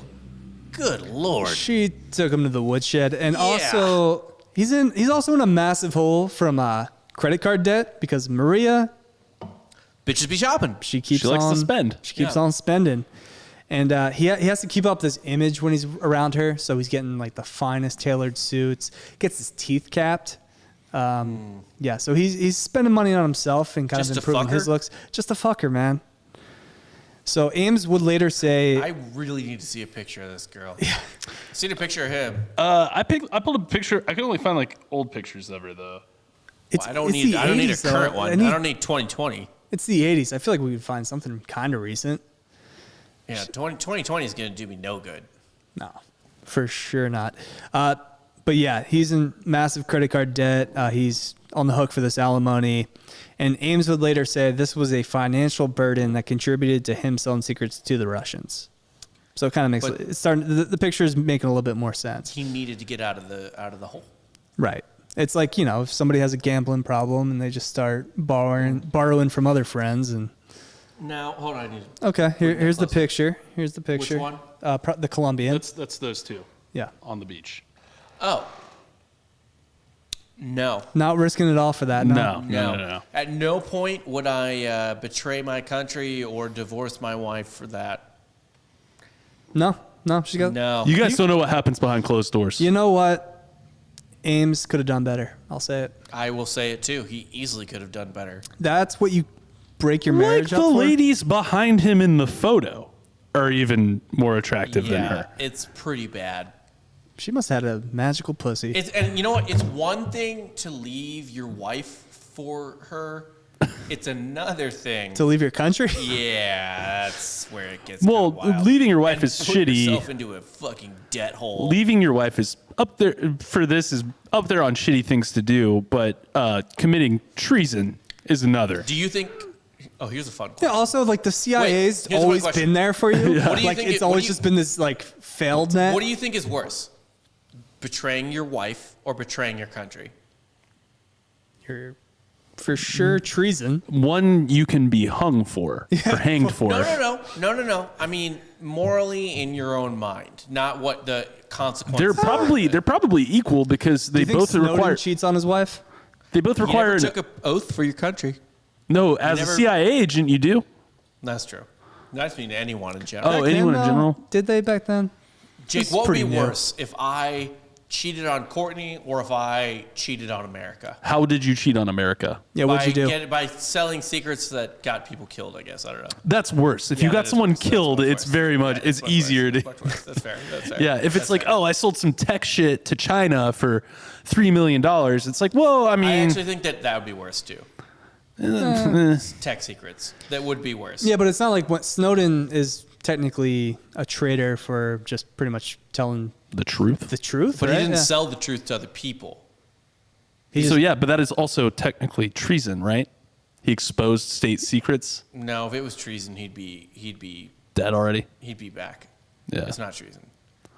good Lord. She took him to the woodshed, and also he's also in a massive hole from credit card debt because Maria, Bitches be shopping. She keeps She likes to spend. She keeps on spending. And he has to keep up this image when he's around her. So he's getting like the finest tailored suits, gets his teeth capped. Yeah, so he's spending money on himself and kind Just of to improving fuck his her? looks. Just a fucker, man. So Ames would later say, I really need to see a picture of this girl. Yeah. Seen a picture of him. I pulled a picture. I could only find like old pictures of her though. it's, I don't it's need the a 80s, though. current one. I don't need 2020. It's the 80s. I feel like we could find something kind of recent. Yeah, 2020 is going to do me no good. No, for sure not. But yeah, he's in massive credit card debt. He's on the hook for this alimony. And Ames would later say this was a financial burden that contributed to him selling secrets to the Russians. So it kind of makes it's starting. The picture is making a little bit more sense. He needed to get out of the hole. Right. It's like, if somebody has a gambling problem and they just start borrowing from other friends and. Now, hold on. Okay, here's the picture. Here's the picture. Which one? The Colombian. That's those two. Yeah. On the beach. Oh. No. Not risking it all for that. No. At no point would I betray my country or divorce my wife for that. No. She got. No. You guys don't know what happens behind closed doors. You know what? Ames could have done better. I'll say it. I will say it too. He easily could have done better. That's what you break your marriage Like up the for? ladies behind him in the photo are even more attractive than her. It's pretty bad. She must have had a magical pussy. And you know what? It's one thing to leave your wife for her. It's another thing. To leave your country? Yeah, that's where it gets Well, kinda wild. leaving your wife And is put shitty. yourself into a fucking debt hole. Leaving your wife is up there is up there on shitty things to do, but committing treason is another. Do you think? Oh, here's a fun Yeah, question. also, like, the CIA's here's a always question. been there for you. What do you Like, think it's what always do you- just been this, like, failed net. What do you think is worse? Betraying your wife or betraying your country? You're for sure treason. One you can be hung for or hanged for. No. I mean, morally in your own mind, not what the consequences. They're probably equal because Do they you think both Snowden require cheats on his wife? they both You require never took an oath for your country. no as never- a CIA agent you do. That's true. That's mean anyone in general. Oh, Back then, anyone in though? general? Did they back then? Jake, It's what would be pretty new. worse if I cheated on Courtney or if I cheated on America? How did you cheat on America? Yeah, what'd you do? By selling secrets that got people killed, I guess. I don't know. That's worse. If Yeah, you that got is someone worse. That's killed, much it's worse. very much Yeah, it's much easier worse. to Much worse. That's fair. That's fair. Yeah, if it's That's like, fair. oh, I sold some tech shit to China for $3 million, it's like, well, I I mean, actually think that would be worse too. Tech secrets. That would be worse. Yeah, but it's not like what Snowden is technically a traitor for just pretty much telling the truth. the truth. But right? he didn't Yeah. sell the truth to other people. He So just- yeah, but that is also technically treason, right? He exposed state secrets. No, if it was treason, he'd be Dead already. back. Yeah. It's not treason.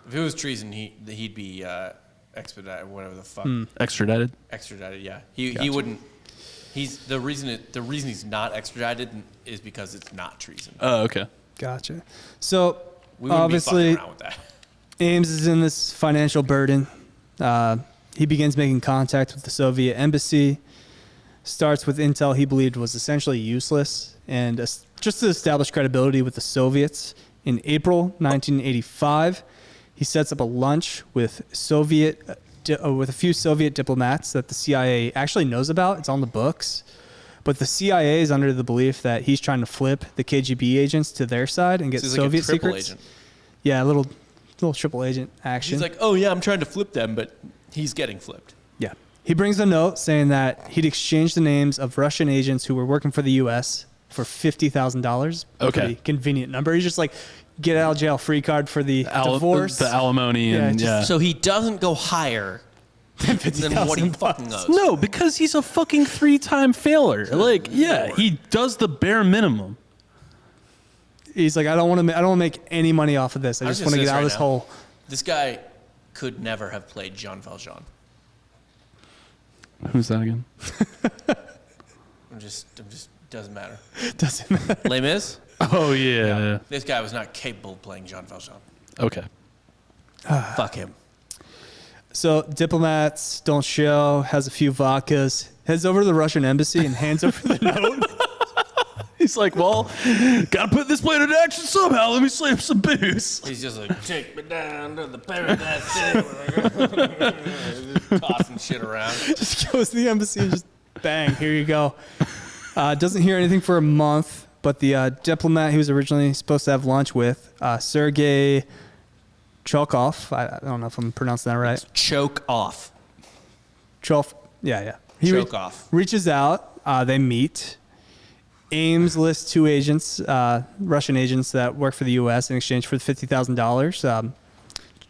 If it was treason, he'd be expedited, whatever the fuck, Extradited. extradited. Yeah, he wouldn't. He's the reason he's not extradited is because it's not treason. Oh, okay. Gotcha. So We wouldn't obviously, be fucking around with that. Ames is in this financial burden. He begins making contact with the Soviet embassy. Starts with intel he believed was essentially useless, and just to establish credibility with the Soviets. In April 1985, he sets up a lunch with with a few Soviet diplomats that the CIA actually knows about. It's on the books. But the CIA is under the belief that he's trying to flip the KGB agents to their side and get So he's Soviet like a triple secrets. agent. Yeah, a little triple agent action. He's like, oh yeah, I'm trying to flip them, but he's getting flipped. Yeah. He brings a note saying that he'd exchanged the names of Russian agents who were working for the U.S. for $50,000. Okay. Pretty convenient number. He's just like, get out of jail free card for the divorce. The alimony, Yeah, and just- yeah. So he doesn't go higher than what he fucking owes. No, because he's a fucking 3-time failure. Like, yeah, he does the bare minimum. He's like, I don't want to make any money off of this. I I'm just gonna want to say get out of this this right now. hole. This guy could never have played Jean Valjean. Who's that again? I'm just doesn't matter. Doesn't matter. Les Mis? Oh, yeah. This guy was not capable of playing Jean Valjean. Okay. Fuck him. So diplomats don't show, has a few vodkas, heads over to the Russian embassy and hands over the note. He's like, well, gotta put this plan into action somehow. Let me slam some booze. He's just like, take me down to the paradise city. Tossing shit around. Just goes to the embassy and just bang, here you go. Doesn't hear anything for a month, but the diplomat he was originally supposed to have lunch with, Sergei Chokov, I don't know if I'm pronouncing that right. Choke off. Yeah. Choke off. Reaches out, they meet. Ames lists two agents, Russian agents that work for the U.S. in exchange for $50,000.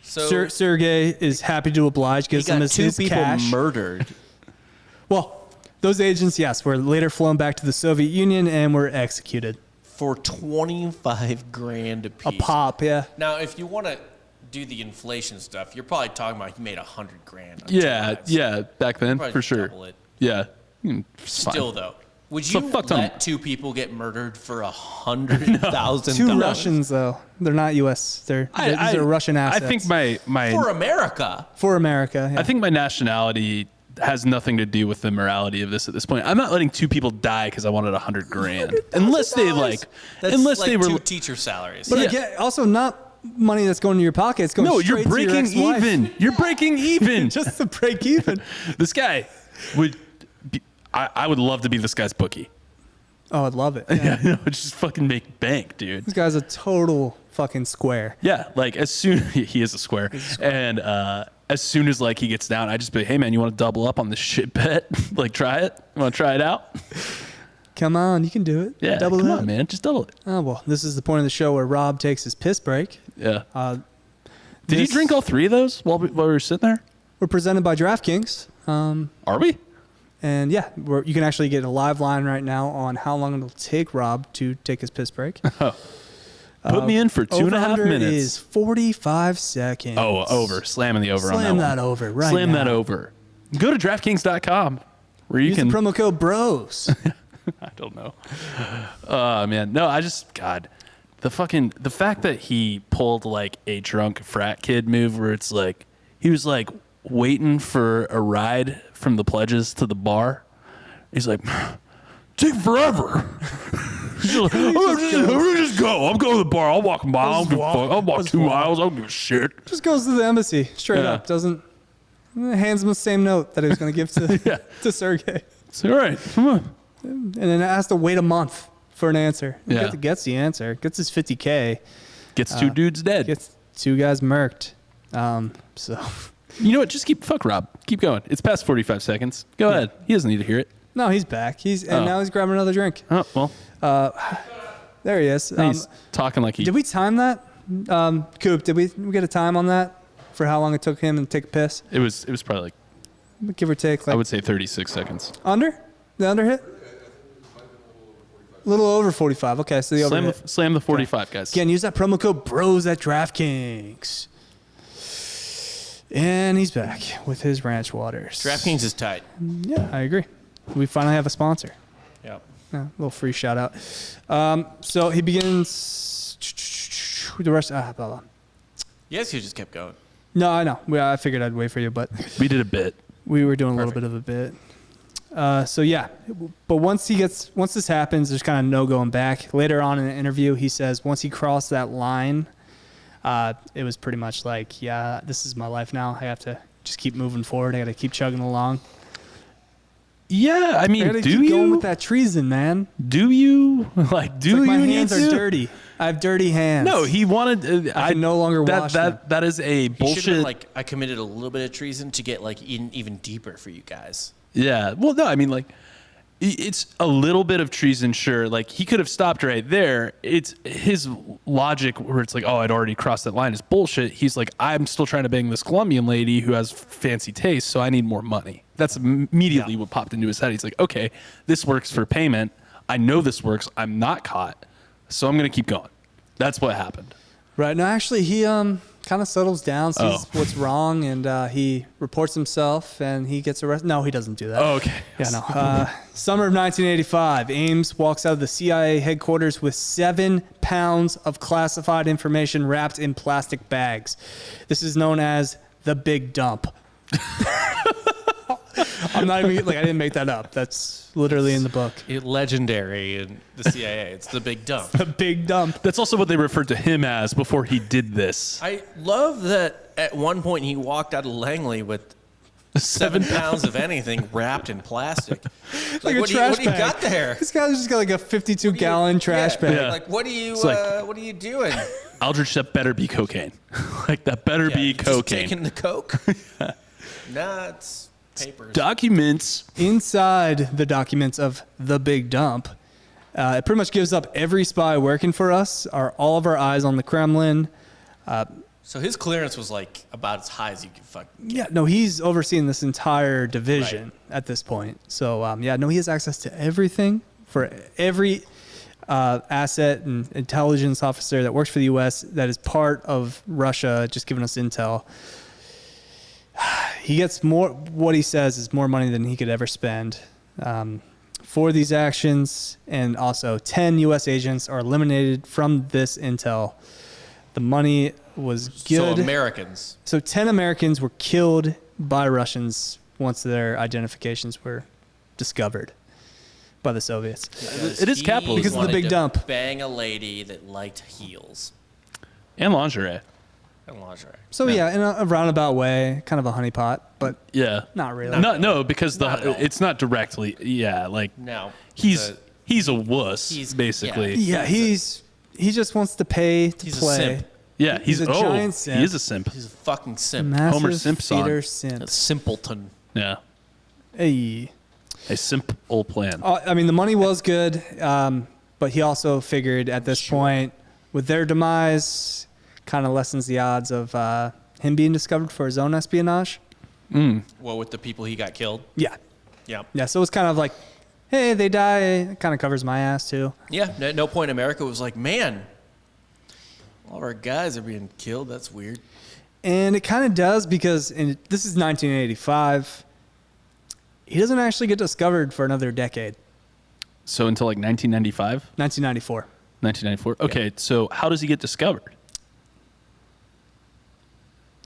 So Sergei is happy to oblige, gives them his two people cash. murdered. Well, those agents, yes, were later flown back to the Soviet Union and were executed. For $25,000 a piece. A pop, yeah. Now, if you want to do the inflation stuff, you're probably talking about he made $100,000. Yeah, back then, Probably for sure. double it. Yeah. Still, though. Would So you fuck them. let two people get murdered for $100,000? Two Russians, though. They're not U.S. These are Russian assets. I think my For America. For America, yeah. I think my nationality has nothing to do with the morality of this at this point. I'm not letting two people die because I wanted $100,000, unless they That's unless like they were two teacher salaries. But again, also not money that's going to your pocket. It's going no, straight you're breaking to your ex-wife. even. You're breaking even. Just to break even. This guy would. I would love to be this guy's bookie. Oh, I'd love it. Yeah, just fucking make bank, dude. This guy's a total fucking square. Yeah, like as soon he is a square, and as soon as like he gets down, I just be, hey man, you want to double up on this shit bet? Like try it. You want to try it out? Come on, you can do it. Yeah, double come it up. on, man, just double it. Oh well, this is the point of the show where Rob takes his piss break. Yeah. Did you drink all three of those while we were sitting there? We're presented by DraftKings. Are we? And yeah, you can actually get a live line right now on how long it'll take Rob to take his piss break. Put me in for 2.5 Over-under minutes. is 45 seconds. Oh, over. Slamming the over on that Slam one. that over right Slam now. that over. Go to DraftKings.com where you Use can. the promo code BROS. I don't know. Man. No, the fact that he pulled like a drunk frat kid move where it's like, he was like waiting for a ride from the pledges to the bar. He's like, take forever. He's like, I'm gonna just go. I'm going to the bar. I'll walk a mile. I'll walk 2 miles. I don't give a shit. Just goes to the embassy straight up. Doesn't hands him the same note that he was going to give to to Sergei. It's all right. Come on. And then has to wait a month for an answer. Yeah. Gets the answer. Gets his $50K. Gets two dudes dead. Gets two guys murked. So You know what? Just fuck Rob. Keep going. It's past 45 seconds. Go ahead. He doesn't need to hear it. no, he's back. Now he's grabbing another drink. Oh, well. There he is. He's talking like he. Did we time that? Coop, did we get a time on that for how long it took him to take a piss? It was probably like, Give or take, I like would say 36 seconds. under? The under hit? A little over 45. Okay, so the over hit. Slam the 45, guys. Again, use that promo code BROS at DraftKings. And he's back with his ranch waters. DraftKings is tight. Yeah, I agree. We finally have a sponsor. Yep. Yeah, a little free shout out. So he begins the rest. Blah, blah. Yes, you just kept going. No, I know. I figured I'd wait for you, but We did a bit. we were doing a little bit of a bit. So yeah, but once this happens, there's kind of no going back. Later on in the interview, he says once he crossed that line, it was pretty much like, yeah, this is my life now. I have to just keep moving forward. I got to keep chugging along. Yeah, I mean, I got to do keep you? going with that treason, man? Do you? Like, do It's like you my need hands to? are dirty. I have dirty hands. No, he wanted. I can no longer wash them. That is a He should have bullshit. been like, I committed a little bit of treason to get like even deeper for you guys. Yeah. Well, no, I mean, like, it's a little bit of treason, sure. Like, he could have stopped right there. It's his logic where it's like, oh, I'd already crossed that line is bullshit. He's like, I'm still trying to bang this Colombian lady who has fancy taste, so I need more money. That's immediately what popped into his head. He's like, okay, this works for payment. I know this works. I'm not caught, so I'm going to keep going. That's what happened. Right. No, actually, he kind of settles down, sees what's wrong, and he reports himself, and he gets arrested. No, he doesn't do that. Oh, okay. Yeah, no. Summer of 1985, Ames walks out of the CIA headquarters with 7 pounds of classified information wrapped in plastic bags. This is known as the Big Dump. I'm not even like I didn't make that up. That's literally in the book. Legendary in the CIA. It's the big dump. The big dump. That's also what they referred to him as before he did this. I love that at one point he walked out of Langley with 7 pounds of anything wrapped in plastic. Like what a trash do you bag. got there? This guy's just got like a 52-gallon trash bag. Yeah. Like, what are you like- what are you doing? Aldrich, that better be cocaine. Like, that better be You just cocaine. taking the coke? Nah, it's papers. Documents. Inside the documents of the big dump, it pretty much gives up every spy working for us, all of our eyes on the Kremlin. So his clearance was like about as high as you could fucking get. Yeah, no, he's overseeing this entire division at this point. So, yeah, no, he has access to everything for every asset and intelligence officer that works for the U.S. that is part of Russia, just giving us intel. He gets more, what he says is more money than he could ever spend for these actions. And also 10 U.S. agents are eliminated from this intel. The money was good. So Americans. So 10 Americans were killed by Russians once their identifications were discovered by the Soviets. It is capitalism. Because of the wanted big to dump. Bang a lady that liked heels And lingerie. and lingerie. So yeah, in a roundabout way, kind of a honeypot, but Yeah. not really. No, because Not at all. it's not directly. Yeah, like No. he's a wuss, He's- basically. Yeah, he just wants to pay to He's a play. simp. Yeah, He's a giant simp. He is a simp. He's a fucking simp. Massive Homer Simpson. feeder A simp. simpleton. Yeah, Hey. a simple plan. I mean, the money was good, but he also figured at this point, with their demise, kind of lessens the odds of him being discovered for his own espionage. Well, with the people he got killed. Yeah. Yeah. Yeah, so it's kind of like, hey, they die. It kind of covers my ass, too. Yeah. At no point America was like, man, all of our guys are being killed. That's weird. And it kind of does because this is 1985. He doesn't actually get discovered for another decade. So until like 1995, 1994. 1994. Okay, so how does he get discovered?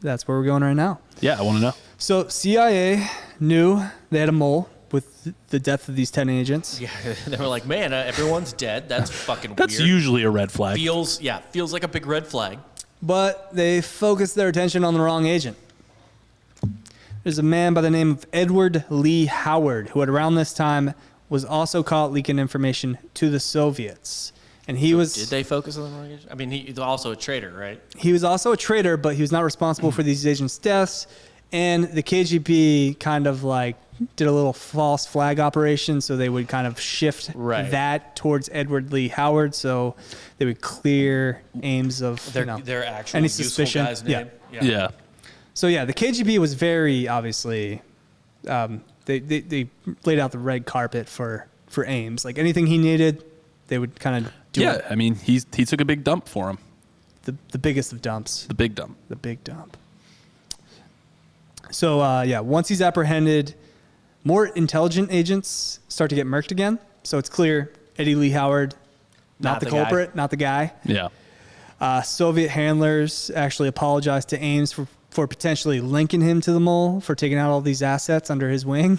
That's where we're going right now. Yeah, I want to know. So CIA knew they had a mole with the death of these 10 agents. Yeah. They were like, man, everyone's dead. That's fucking That's weird. usually a red flag. Feels like a big red flag. But they focused their attention on the wrong agent. There's a man by the name of Edward Lee Howard, who at around this time was also caught leaking information to the Soviets. And he was Did they focus on the wrong agent? I mean, he's also a traitor, right? he was also a traitor, but he was not responsible for these agents' deaths. And the KGB kind of like did a little false flag operation, so they would kind of shift Right. that towards Edward Lee Howard, so they would clear Ames of Their actual any useful suspicion. guy's name. Yeah. So yeah, the KGB was very obviously they laid out the red carpet for Ames. Like anything he needed, they would kind of do Yeah, it. I mean, he took a big dump for him. The biggest of dumps. The big dump. The big dump. So yeah, once he's apprehended, more intelligent agents start to get murked again. So it's clear Eddie Lee Howard, not the the guy. culprit, not the guy. Yeah. Soviet handlers actually apologized to Ames for potentially linking him to the mole for taking out all these assets under his wing.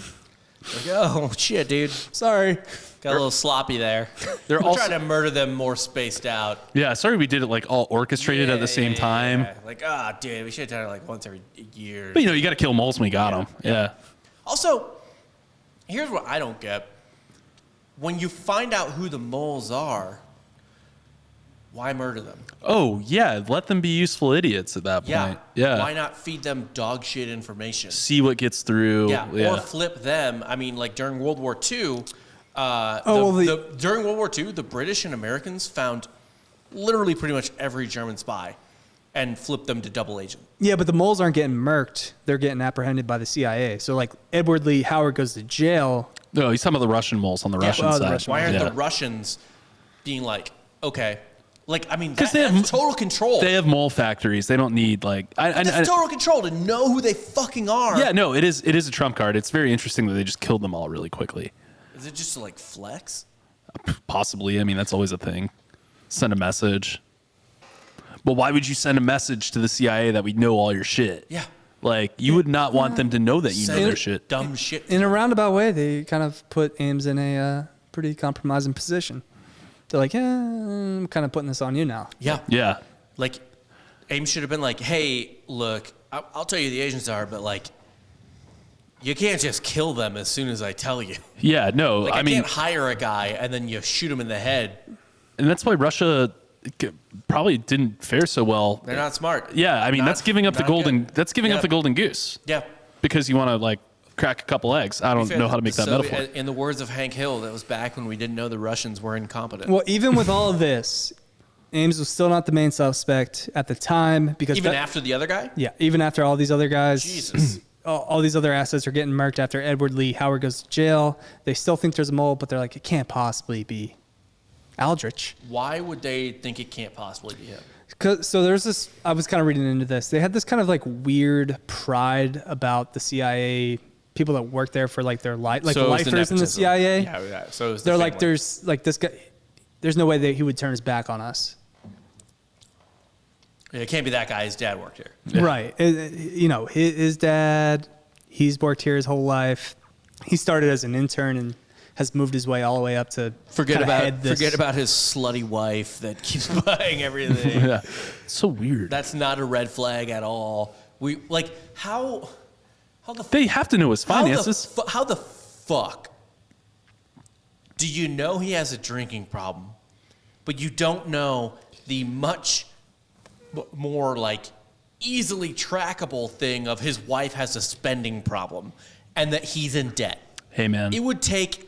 Like, oh shit, dude, Sorry. got a little sloppy there. They're We're also trying to murder them more spaced out. Yeah, sorry we did it like all orchestrated at the same time. Yeah. Like, dude, we should have done it like once every year. But you know, you got to kill moles when we got them. Yeah. Also, here's what I don't get. When you find out who the moles are, why murder them? Oh, yeah, let them be useful idiots at that point. Yeah. Why not feed them dog shit information? See what gets through. Yeah. Or flip them. I mean, like during World War II, during World War II, the British and Americans found literally pretty much every German spy and flipped them to double agent. Yeah, but the moles aren't getting murked. They're getting apprehended by the CIA. So like Edward Lee Howard goes to jail. No, he's talking about the Russian moles on the Russian the side. Russian Why aren't Yeah. the Russians being like, okay, like, I mean, 'Cause they have- that's total control. They have mole factories. They don't need like. That's total control to know who they fucking are. Yeah, no, it is a trump card. It's very interesting that they just killed them all really quickly. Is it just to like flex? Possibly. I mean, that's always a thing. Send a message. But why would you send a message to the CIA that we know all your shit? Yeah. Like, you would not want them to know that you know their shit. Dumb shit. In a roundabout way, they kind of put Ames in a pretty compromising position. They're like, I'm kind of putting this on you now. Yeah. Yeah. Like, Ames should have been like, hey, look, I'll tell you who the agents are, but, like, you can't just kill them as soon as I tell you. Yeah, no. Like, I mean, can't hire a guy and then you shoot him in the head. and that's why Russia probably didn't fare so well. They're not smart. Yeah, I mean, that's giving up the golden. good. That's giving up the golden goose. Yeah. Because you want to like crack a couple eggs. I don't know how to make that metaphor. In the words of Hank Hill, that was back when we didn't know the Russians were incompetent. Well, even with all of this, Ames was still not the main suspect at the time because even after the other guy? Yeah, even after all these other guys, Jesus. all these other assets are getting murked after Edward Lee Howard goes to jail. They still think there's a mole, but they're like, it can't possibly be Aldrich. Why would they think it can't possibly be him? So there's this, I was kind of reading into this. They had this kind of like weird pride about the CIA, people that work there for like their life, like So it was the lifers in the nepotism. CIA. Yeah. So it was the They're like, family. there's like this guy, there's no way that he would turn his back on us. It can't be that guy. His dad worked here. Right. You know, his dad, he's worked here his whole life. He started as an intern and has moved his way all the way up to Forget kinda head this. about his slutty wife that keeps buying everything. Yeah, it's so weird. That's not a red flag at all. We like how the They have to know his finances. How the fuck do you know he has a drinking problem, but you don't know the much more like easily trackable thing of his wife has a spending problem and that he's in debt? Hey, man. It would take.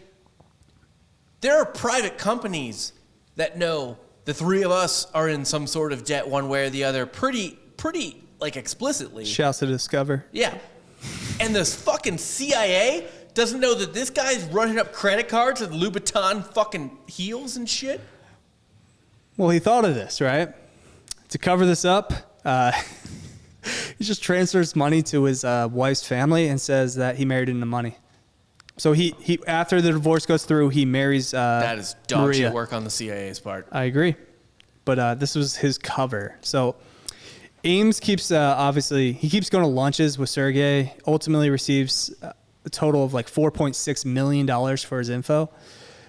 There are private companies that know the three of us are in some sort of debt one way or the other pretty like explicitly. Shouts to Discover. Yeah. And this fucking CIA doesn't know that this guy's running up credit cards with Louboutin fucking heels and shit? Well, he thought of this, right? To cover this up, he just transfers money to his wife's family and says that he married into money. So he after the divorce goes through, he marries That is dog Maria. shit work on the CIA's part. I agree. But this was his cover. So Ames keeps, obviously, he keeps going to lunches with Sergei, ultimately receives a total of like $4.6 million for his info,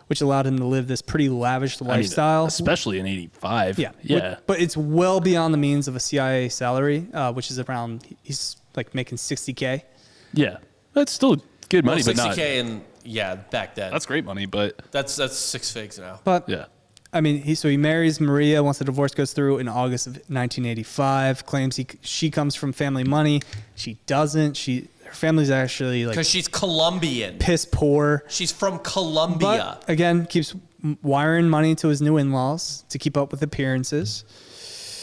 which allowed him to live this pretty lavish lifestyle. Especially in 85. Yeah. Yeah. But it's well beyond the means of a CIA salary, which is around, he's like making $60K. Yeah. That's still good money, Well, but not. 60K and yeah, back then. That's great money, but That's 6 figs now. But yeah. I mean, he marries Maria once the divorce goes through in August of 1985. Claims she comes from family money. She doesn't. Her family's actually like Because she's Colombian. piss poor. She's from Colombia. But again, keeps wiring money to his new in-laws to keep up with appearances.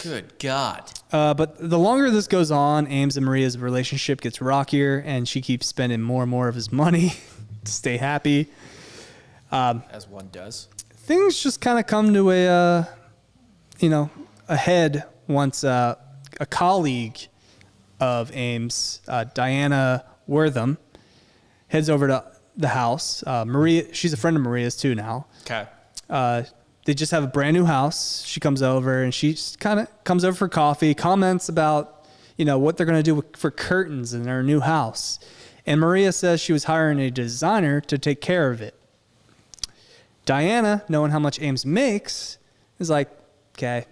Good God. But the longer this goes on, Ames and Maria's relationship gets rockier, and she keeps spending more and more of his money to stay happy. As one does. Things just kind of come to a head once a colleague of Ames, Diana Wortham, heads over to the house. Maria, she's a friend of Maria's too now. Okay. They just have a brand new house. She comes over and she kind of comes over for coffee, comments about, what they're going to do for curtains in their new house. And Maria says she was hiring a designer to take care of it. Diana, knowing how much Ames makes, is like, okay,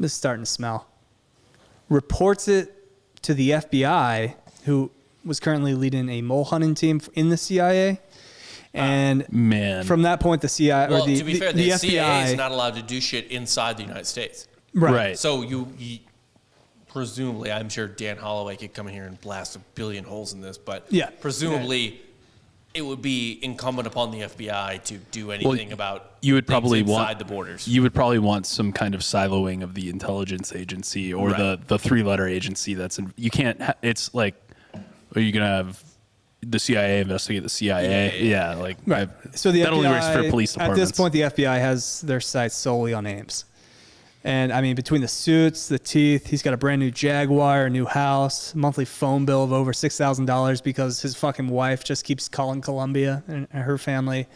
this is starting to smell. Reports it to the FBI, who was currently leading a mole hunting team in the CIA. And Man. from that point, the CIA Well, or the, to be fair, the the FBI CIA is not allowed to do shit inside the United States. Right. So you presumably, I'm sure Dan Holloway could come in here and blast a billion holes in this, but Yeah. presumably it would be incumbent upon the FBI to do anything about you would probably things inside want the borders. You would probably want some kind of siloing of the intelligence agency or Right. the three-letter agency that's in, you can't. It's like, are you gonna have the CIA investigate the CIA? Yeah, like Right. So the that only works FBI, for police at departments. this point, the FBI has their sights solely on Ames. And I mean, between the suits, the teeth, he's got a brand new Jaguar, a new house, monthly phone bill of over $6,000 because his fucking wife just keeps calling Colombia and her family.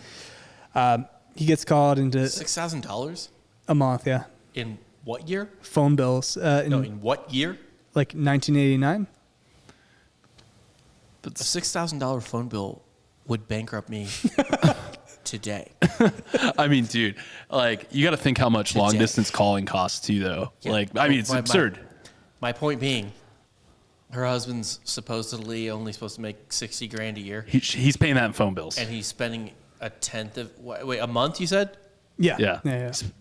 He gets called into $6,000 a month, yeah. in what year? Phone bills in No, in what year? like 1989. A $6,000 phone bill would bankrupt me today. I mean, dude, like you got to think how much long distance calling costs too, though. Yeah. Like, I mean, it's absurd. My point being, her husband's supposedly only supposed to make 60 grand a year, He's paying that in phone bills. and he's spending a tenth of a month. You said Yeah.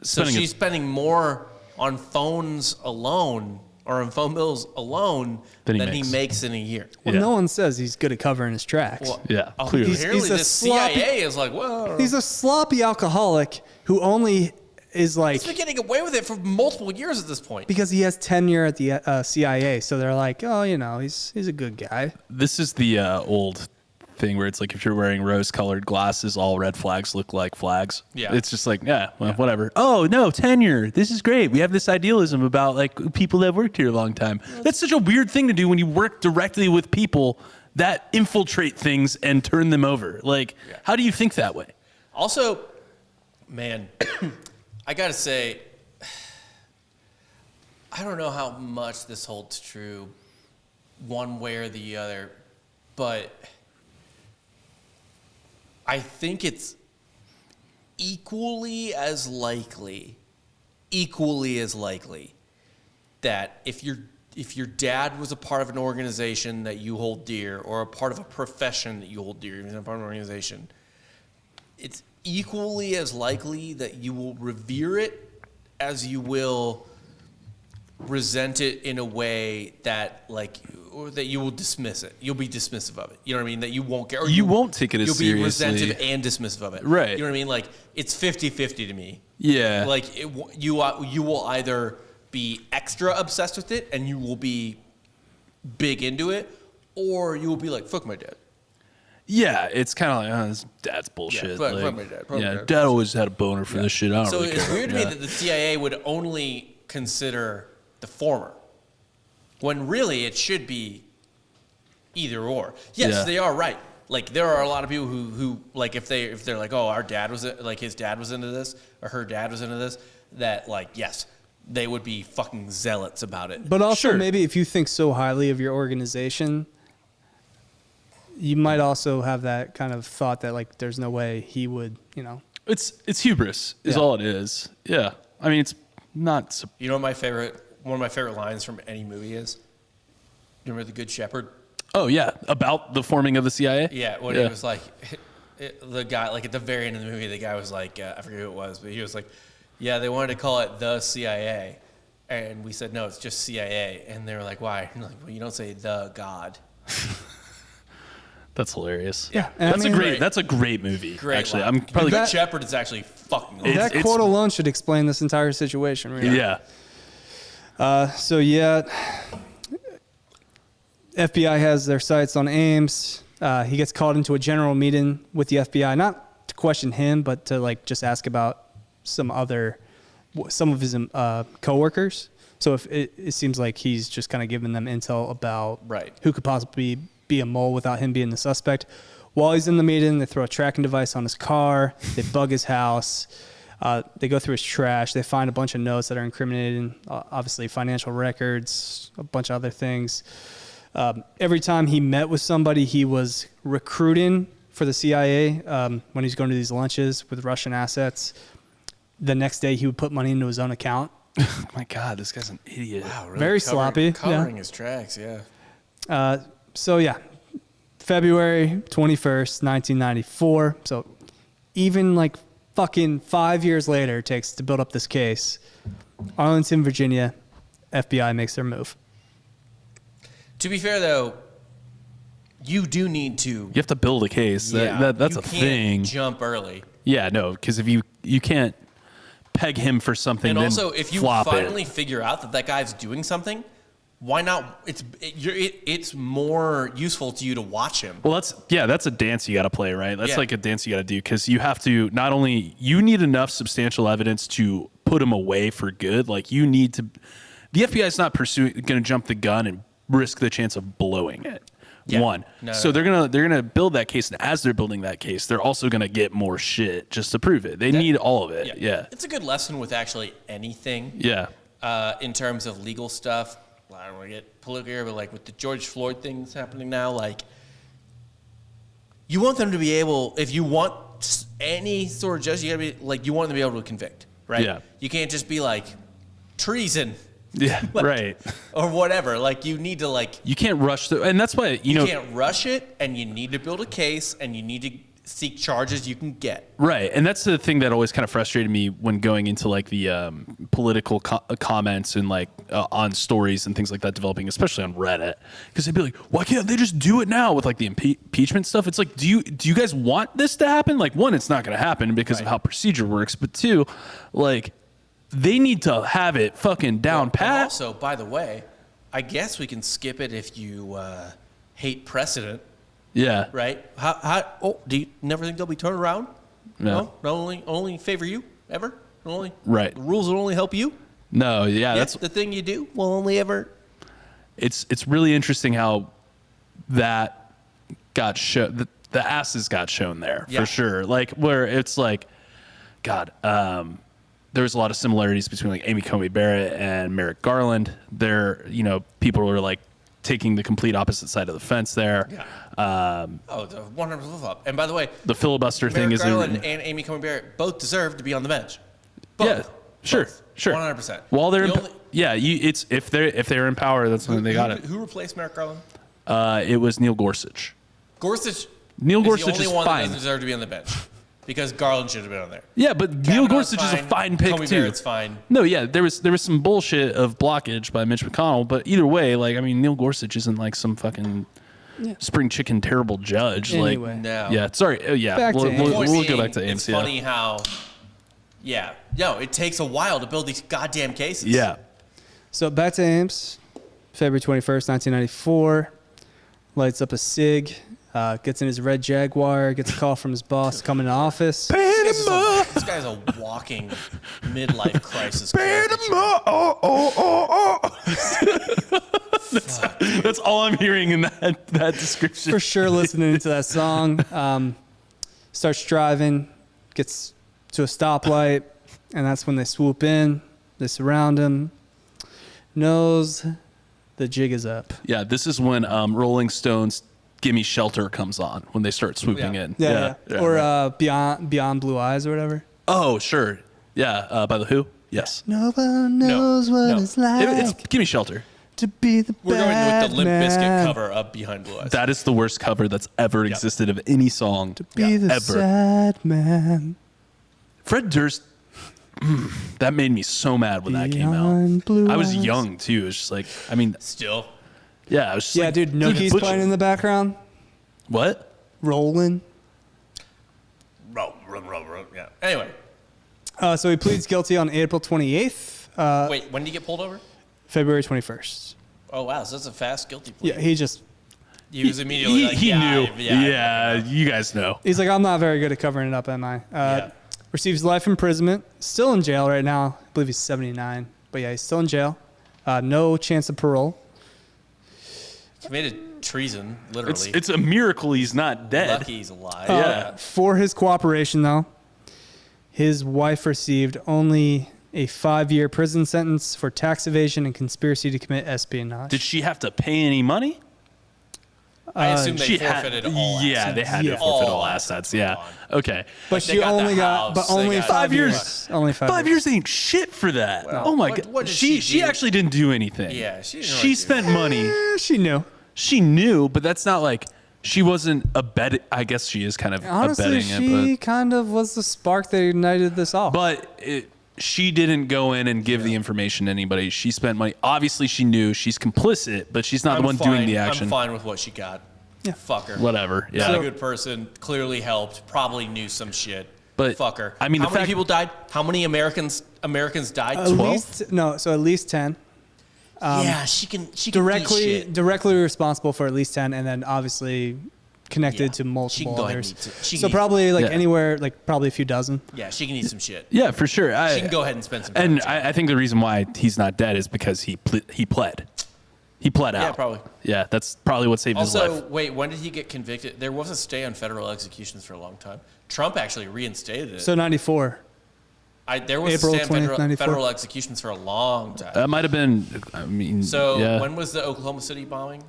so. She's spending more on phones alone or on phone bills alone than he makes in a year. Well, no one says he's good at covering his tracks. Well, Yeah, clearly. Apparently, He's a the CIA is like, well, He's a sloppy alcoholic who only is like he's been getting away with it for multiple years at this point. because he has tenure at the CIA. So they're like, oh, he's a good guy. This is the old thing where it's like if you're wearing rose-colored glasses, all red flags look like flags. Yeah. It's just like, whatever. Oh, no, tenure. This is great. We have this idealism about like people that have worked here a long time. That's such a weird thing to do when you work directly with people that infiltrate things and turn them over. Like, how do you think that way? Also, man, I gotta say, I don't know how much this holds true one way or the other, but I think it's equally as likely that if your dad was a part of an organization that you hold dear, or a part of a profession that you hold dear, even a part of an organization, it's equally as likely that you will revere it as you will resent it in a way that or that you will dismiss it. You'll be dismissive of it. You know what I mean? That you won't care. Or you won't take it as you'll seriously. You'll be resentive and dismissive of it. Right. You know what I mean? Like, it's 50-50 to me. Yeah. Like, you will either be extra obsessed with it and you will be big into it, or you will be like, fuck my dad. Yeah, it's kind of like, this dad's bullshit. fuck Like, my dad. Dad always had a boner for this shit. I don't So really it's care. weird to me that the CIA would only consider the former, when really it should be either or. Yes, they are right. Like, there are a lot of people who like, if they're like, oh, our dad was like, his dad was into this, or her dad was into this, that like, yes, they would be fucking zealots about it. But also maybe if you think so highly of your organization, you might also have that kind of thought that like there's no way he would, It's hubris is all it is. Yeah. I mean, it's not. You know what one of my favorite lines from any movie is? You remember The Good Shepherd? Oh, yeah. About the forming of the CIA? Yeah, when he was like, the guy, like at the very end of the movie, the guy was like, I forget who it was, but he was like, yeah, they wanted to call it the CIA. And we said, no, it's just CIA. And they were like, why? And like, well, you don't say the God. That's hilarious. Yeah. That's a great movie. Great actually. line. I'm probably The Good Shepherd is actually fucking awesome. that quote alone should explain this entire situation. Really. Yeah. FBI has their sights on Ames. He gets called into a general meeting with the FBI, not to question him, but to like just ask about some of his coworkers. So if it seems like he's just kind of giving them intel about who could possibly be a mole without him being the suspect. While he's in the meeting, they throw a tracking device on his car. They bug his house. They go through his trash. They find a bunch of notes that are incriminating, obviously financial records, a bunch of other things. Every time he met with somebody, he was recruiting for the CIA when he's going to these lunches with Russian assets. The next day, he would put money into his own account. Oh my God, this guy's an idiot. Wow, really Very sloppy. Covering his tracks, yeah. February 21st, 1994. So even like fucking 5 years later it takes to build up this case. Arlington, Virginia, FBI makes their move. To be fair, though, you do need to. You have to build a case. That's a thing. Jump early. Yeah, no, because if you can't peg him for something, and then also if you flop finally it. figure out that guy's doing something, why not? It's more useful to you to watch him. Well, that's a dance you got to play, right? That's like a dance you got to do, because you have to not only you need enough substantial evidence to put him away for good. Like you need to. The FBI is not going to jump the gun and risk the chance of blowing it. Yeah. So they're gonna build that case, and as they're building that case, they're also gonna get more shit just to prove it. They need all of it. Yeah. It's a good lesson with actually anything. Yeah. In terms of legal stuff, I don't want to get political here, but like with the George Floyd thing that's happening now, like you want them to be able, if you want any sort of justice, you gotta be like, you want them to be able to convict, right? Yeah. You can't just be like treason. Yeah, Like, right. Or whatever. Like, you need to like, You can't rush through, and that's why you can't rush it, and you need to build a case, and you need to seek charges you can get. Right, and that's the thing that always kind of frustrated me when going into like the political comments and like on stories and things like that developing, especially on Reddit, because they'd be like, "Why can't they just do it now with like the impeachment stuff?" It's like, do you guys want this to happen? Like, one, it's not going to happen because of how procedure works, but two, like, they need to have it fucking down pat. And also, by the way, I guess we can skip it if you hate precedent. Yeah. Right? Do you never think they'll be turned around? No. No? Only favor you ever? Right. The rules will only help you? No, yeah, That's the thing you do will only ever. It's really interesting how that got shown. The asses got shown there for sure. Like where it's like, God, there was a lot of similarities between like Amy Coney Barrett and Merrick Garland. There, people were like taking the complete opposite side of the fence there. Yeah. The 100%. And by the way, the filibuster thing Merrick is Garland and Amy Coney Barrett both deserve to be on the bench. Both. Yeah, sure, Both. sure. 100%. While they're it's if they're in power, that's when they got it. Who replaced Merrick Garland? It was Neil Gorsuch. Neil Gorsuch is the only is one fine. that doesn't deserve to be on the bench because Garland should have been on there. Yeah, but Neil Gorsuch is a fine pick Coney too. Barrett's fine. No, yeah, there was some bullshit of blockage by Mitch McConnell, but either way, like I mean, Neil Gorsuch isn't like some fucking spring chicken terrible judge. Anyway. Like, No. yeah, sorry, yeah, Back to Ames. we'll go back to Ames. It's funny how, it takes a while to build these goddamn cases. Yeah, So back to Ames, February 21st, 1994. Lights up a cig, gets in his red Jaguar, gets a call from his boss coming to office. This guy's a walking midlife crisis. that's all I'm hearing in that description. For sure listening to that song. Starts driving, gets to a stoplight, and that's when they swoop in. They surround him. Knows the jig is up. Yeah, this is when Rolling Stones' "Gimme Shelter" comes on when they start swooping in. Yeah. Or Beyond Blue Eyes or whatever. Oh, sure. Yeah, by The Who? Yes. No one knows what it's like It's "Gimme Shelter." to be the We're going bad with the Limp man. Bizkit cover of Behind Blue Eyes. That is the worst cover that's ever existed of any song. Be the ever. sad man. Fred Durst, that made me so mad when that came Beyond out. Blue I was Eyes. young too. It was just like, I mean, Still. yeah, I was just Yeah, like, dude, Nookie's Butch- playing in the background. What? Rolling. Yeah. Anyway, So he pleads guilty on April 28th, wait, when did you get pulled over? February 21st. Oh, wow. So that's a fast guilty plea. Yeah, he just, He was immediately like, he knew. Yeah. You guys know. he's like, I'm not very good at covering it up, am I? Yeah. Receives life imprisonment. Still in jail right now. I believe he's 79. But yeah, he's still in jail. No chance of parole. Committed treason, literally. It's a miracle he's not dead. Lucky he's alive. Yeah. For his cooperation, though, his wife received only a 5-year prison sentence for tax evasion and conspiracy to commit espionage. Did she have to pay any money? I assume they She forfeited had, all yeah, assets. they had Yeah. to forfeit all All assets. assets Yeah. gone. Okay. But They she got the only got, house, but only they got 5 5 years. years. Only 5 5 years ain't shit for that. Well, oh my what- god. what did she she do? actually didn't do anything. Yeah, she didn't She really do spent money. She knew. She knew, but that's not like she wasn't abetting. I guess she is kind of Honestly, abetting she it, kind of was the spark that ignited this off. she didn't go in and give the information to anybody. She spent money. Obviously, she knew she's complicit, but she's not the one doing the action. I'm fine with what she got. Yeah. Fuck her. Whatever. Yeah. Not a good person. Clearly helped. Probably knew some shit. But, fuck her. I mean, how the many fact- people died? How many Americans died? At 12? least no, so at least 10. Yeah, she can. She can eat shit. Directly responsible for at least 10, and then obviously connected Yeah. to She can multiple go ahead others. and eat it. She So can eat- probably like Yeah. anywhere, like probably a few dozen. Yeah, she can eat some shit. Yeah, for sure. She can go ahead and spend some time. And with you. I think the reason why he's not dead is because he pled. He pled out. Yeah, probably. Yeah, that's probably what saved his Also, life. wait, when did he get convicted? There was a stay on federal executions for a long time. Trump actually reinstated it. So 94. There was April a stay on 20th, 94. federal executions for a long time. That might have been. I mean, So yeah. when was the Oklahoma City bombing?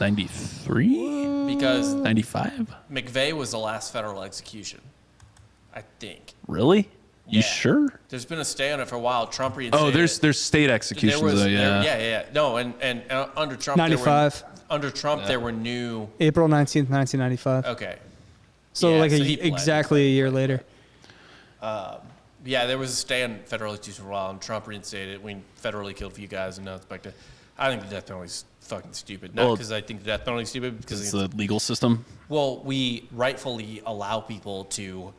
93? Because 95? McVeigh was the last federal execution, I think. Really? You Yeah. sure? There's been a stay on it for a while. Trump reinstated it. There's state executions, though, yeah. Yeah. No, and under Trump, 95. There were new. April 19th, 1995. Okay. So Yeah, like so he pled. exactly a year later. Yeah, there was a stay on federal execution for a while, and Trump reinstated it. We federally killed a few guys, and now it's back to. I think the death penalty's fucking stupid. Not because I think the death penalty's stupid, because It's the legal system. well, we rightfully allow people to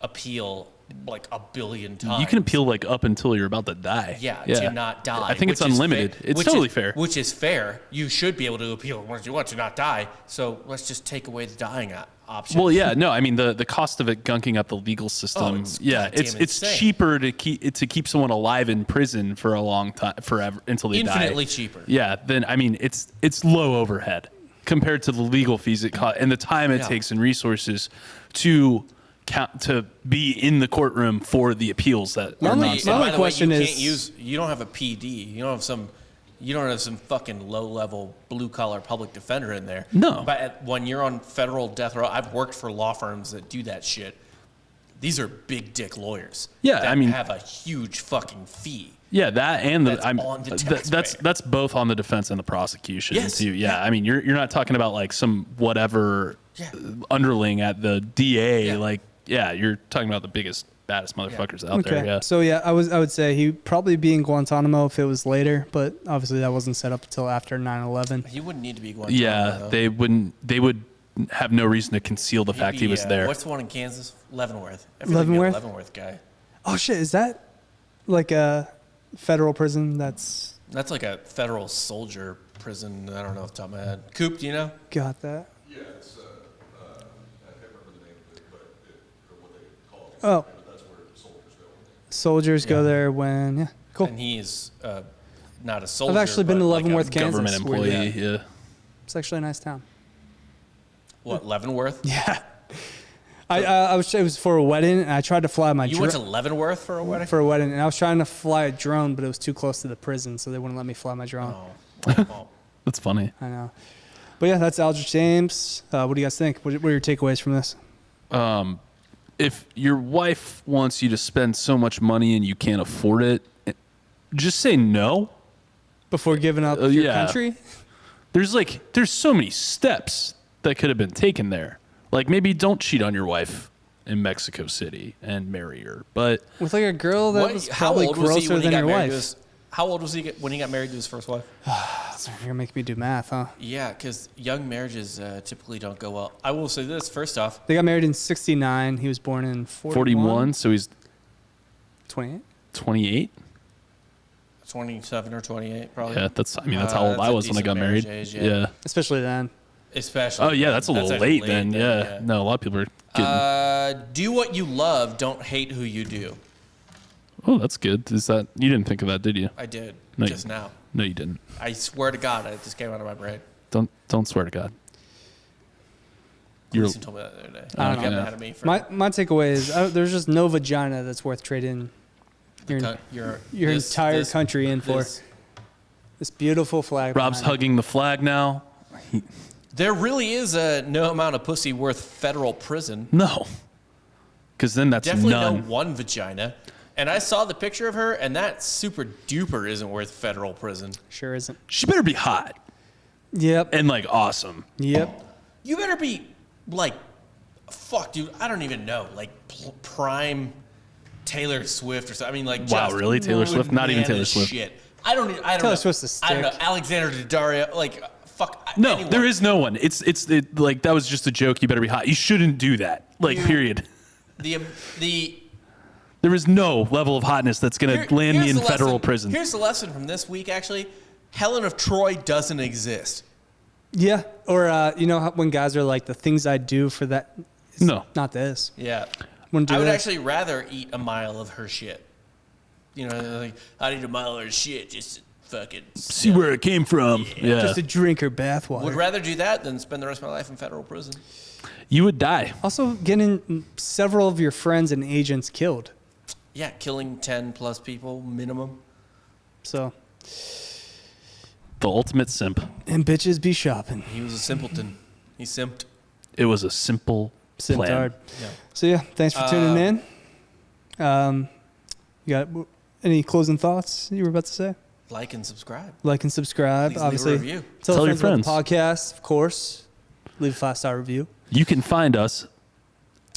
appeal like a billion times. You can appeal like up until you're about to die. Yeah, to not die. I think it's which is unlimited. It's which totally is- fair. Which is fair. You should be able to appeal once you want to not die. So let's just take away the dying option. Well, yeah, no, I mean the cost of it gunking up the legal system. it's yeah, goddamn it's insane. cheaper to keep someone alive in prison for a long time, forever until they die. Infinitely cheaper. Yeah, then I mean it's low overhead compared to the legal fees it cost and the time it Yeah. takes and resources to be in the courtroom for the appeals that are My not. And by the way, question you is- can't use. You don't have a PD. You don't have some fucking low level blue collar public defender in there. No. But when you're on federal death row, I've worked for law firms that do that shit. These are big dick lawyers. Yeah, that I mean- have a huge fucking fee. Yeah, that and That's on the taxpayer. that's both on the defense and the prosecution Yes, too. Yeah, yeah. I mean you're not talking about like some whatever Yeah. underling at the DA. Yeah. Like you're talking about the biggest baddest motherfuckers out there. Yeah. So yeah, I would say he'd probably be in Guantanamo if it was later, but obviously that wasn't set up until after 9/11. He wouldn't need to be Guantanamo. Yeah, though. they would have no reason to conceal the fact he He'd be, was there. What's the one in Kansas? Leavenworth. I feel like Leavenworth? you're a Leavenworth guy. Oh shit, is that like a federal prison? That's That's like a federal soldier prison. I don't know off the top of my head. Coop, do you know? got that. Yeah, it's, I can't remember the name of it, but or what they call it. Oh. But that's where soldiers go. Soldiers go there when cool. And he is not a soldier. I've actually been but to like a Leavenworth, Kansas. Government where- employee. Yeah. It's actually a nice town. What, Leavenworth? Yeah. I was it was for a wedding, and I tried to fly my You went to Leavenworth for a wedding? for a wedding, and I was trying to fly a drone, but it was too close to the prison, so they wouldn't let me fly my drone. Oh. That's funny. I know. But yeah, that's Aldrich Ames. What do you guys think? What are your takeaways from this? If your wife wants you to spend so much money and you can't afford it, just say no. Before giving up your yeah. country? There's so many steps that could have been taken there. Like maybe don't cheat on your wife in Mexico City and marry her. But With like a girl that was probably grosser than your wife. How old was he when he got married to his first wife? You're going to make me do math, huh? Yeah, because young marriages typically don't go well. I will say this, first off. They got married in 69. He was born in 41, so he's 28? 28. 27 or 28, probably. Yeah, that's how old That's I a was when I got decent married. marriage age, yeah. Especially then. Especially. Oh yeah, that's a little actually late then. Yeah. No, a lot of people are getting. Do what you love. Don't hate who you do. Oh, that's good. Is that you didn't think of that, did you? I did No, just now. No, you didn't. I swear to God, it just came out of my brain. Don't swear to God. You're Gleason told me that the other day. I don't He got know. mad at me for My takeaway is there's just no vagina that's worth trading your this- entire this- country in for. this- This beautiful flag. Rob's behind hugging the flag now. There really is no amount of pussy worth federal prison. No, because then that's Definitely none. no one vagina. And I saw the picture of her, and that super duper isn't worth federal prison. it. Sure isn't. She better be hot Yep. and like awesome. Yep. You better be like, fuck, dude. I don't even know, like prime Taylor Swift or something. I mean, like, Wow, just really? Taylor Swift? Not even bananas Taylor Swift. Shit. I don't Taylor know. Swift's a I don't know. stick. Alexander Daddario, like, fuck. No, anyone. there is no one. It's like that was just a joke. You better be hot. You shouldn't do that. Like period. the. There is no level of hotness that's going to land me here's in the federal lesson- prison. Here's the lesson from this week. Actually, Helen of Troy doesn't exist. Yeah. Or you know how, when guys are like the things I do for that. It's No. Not this. Yeah. Wouldn't do I would this. actually rather eat a mile of her shit. You know, like, I'd eat a mile of her shit just to fucking See where it came from. Yeah. Just to drink her bathwater. Would rather do that than spend the rest of my life in federal prison. You would die. Also, getting several of your friends and agents killed. Yeah, killing 10 plus people minimum. So, The ultimate simp. And bitches be shopping. He was a simpleton. He simped. It was a simple Simped plan. hard. Yeah. So yeah, thanks for tuning in. You got any closing thoughts you were about to say? Like and subscribe. Like and subscribe. Please leave a Obviously, review. Tell your friends. about the podcast, of course. Leave a 5-star review. You can find us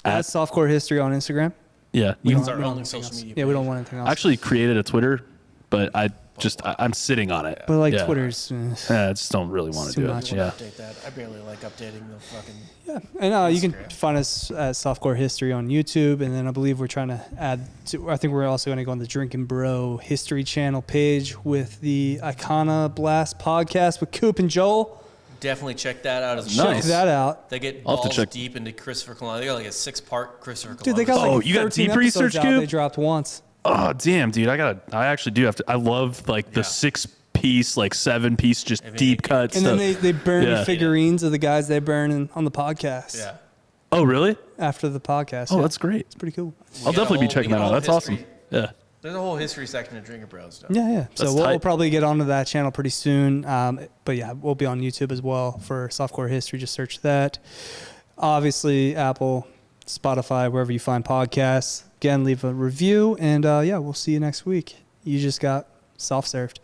At Softcore History on Instagram. Yeah. We You don't- It's our we don't only want social anything else. media. Yeah, we don't page. want anything else. actually created a Twitter, but I'm sitting on it. but like Yeah. Twitter's. I just don't really want It's to too do much. it. I Yeah. update that. I barely like updating the fucking. Yeah, and you can Instagram. find us at Softcore History on YouTube, and then I believe we're trying to add to. I think we're also going to go on the Drinking Bro History Channel page with the Icona Blast podcast with Coop and Joel. Definitely check that out as Nice. well. Check that out. They get I'll have to balls check. deep into Christopher Columbus. They got like a 6-part Christopher Columbus. Dude, they got like Oh, you got 13 deep research, episodes out Coop? They dropped once. Oh damn, dude! I actually do have to. I love like the Yeah. 6-piece, like 7-piece, just I mean, deep cut And stuff. then they burn Yeah. the figurines of the guys they burn on the podcast. Yeah. Oh really? After the podcast. Oh, yeah. that's great. It's pretty cool. I'll got a definitely be whole- checking we that got out. all That's history. awesome. Yeah. There's a whole history section of Drinker Bro stuff. Yeah, yeah. So That's we'll tight. probably get onto that channel pretty soon. But yeah, we'll be on YouTube as well for Softcore History. Just search that. Obviously, Apple, Spotify, wherever you find podcasts. Again, leave a review. And yeah, we'll see you next week. You just got soft served.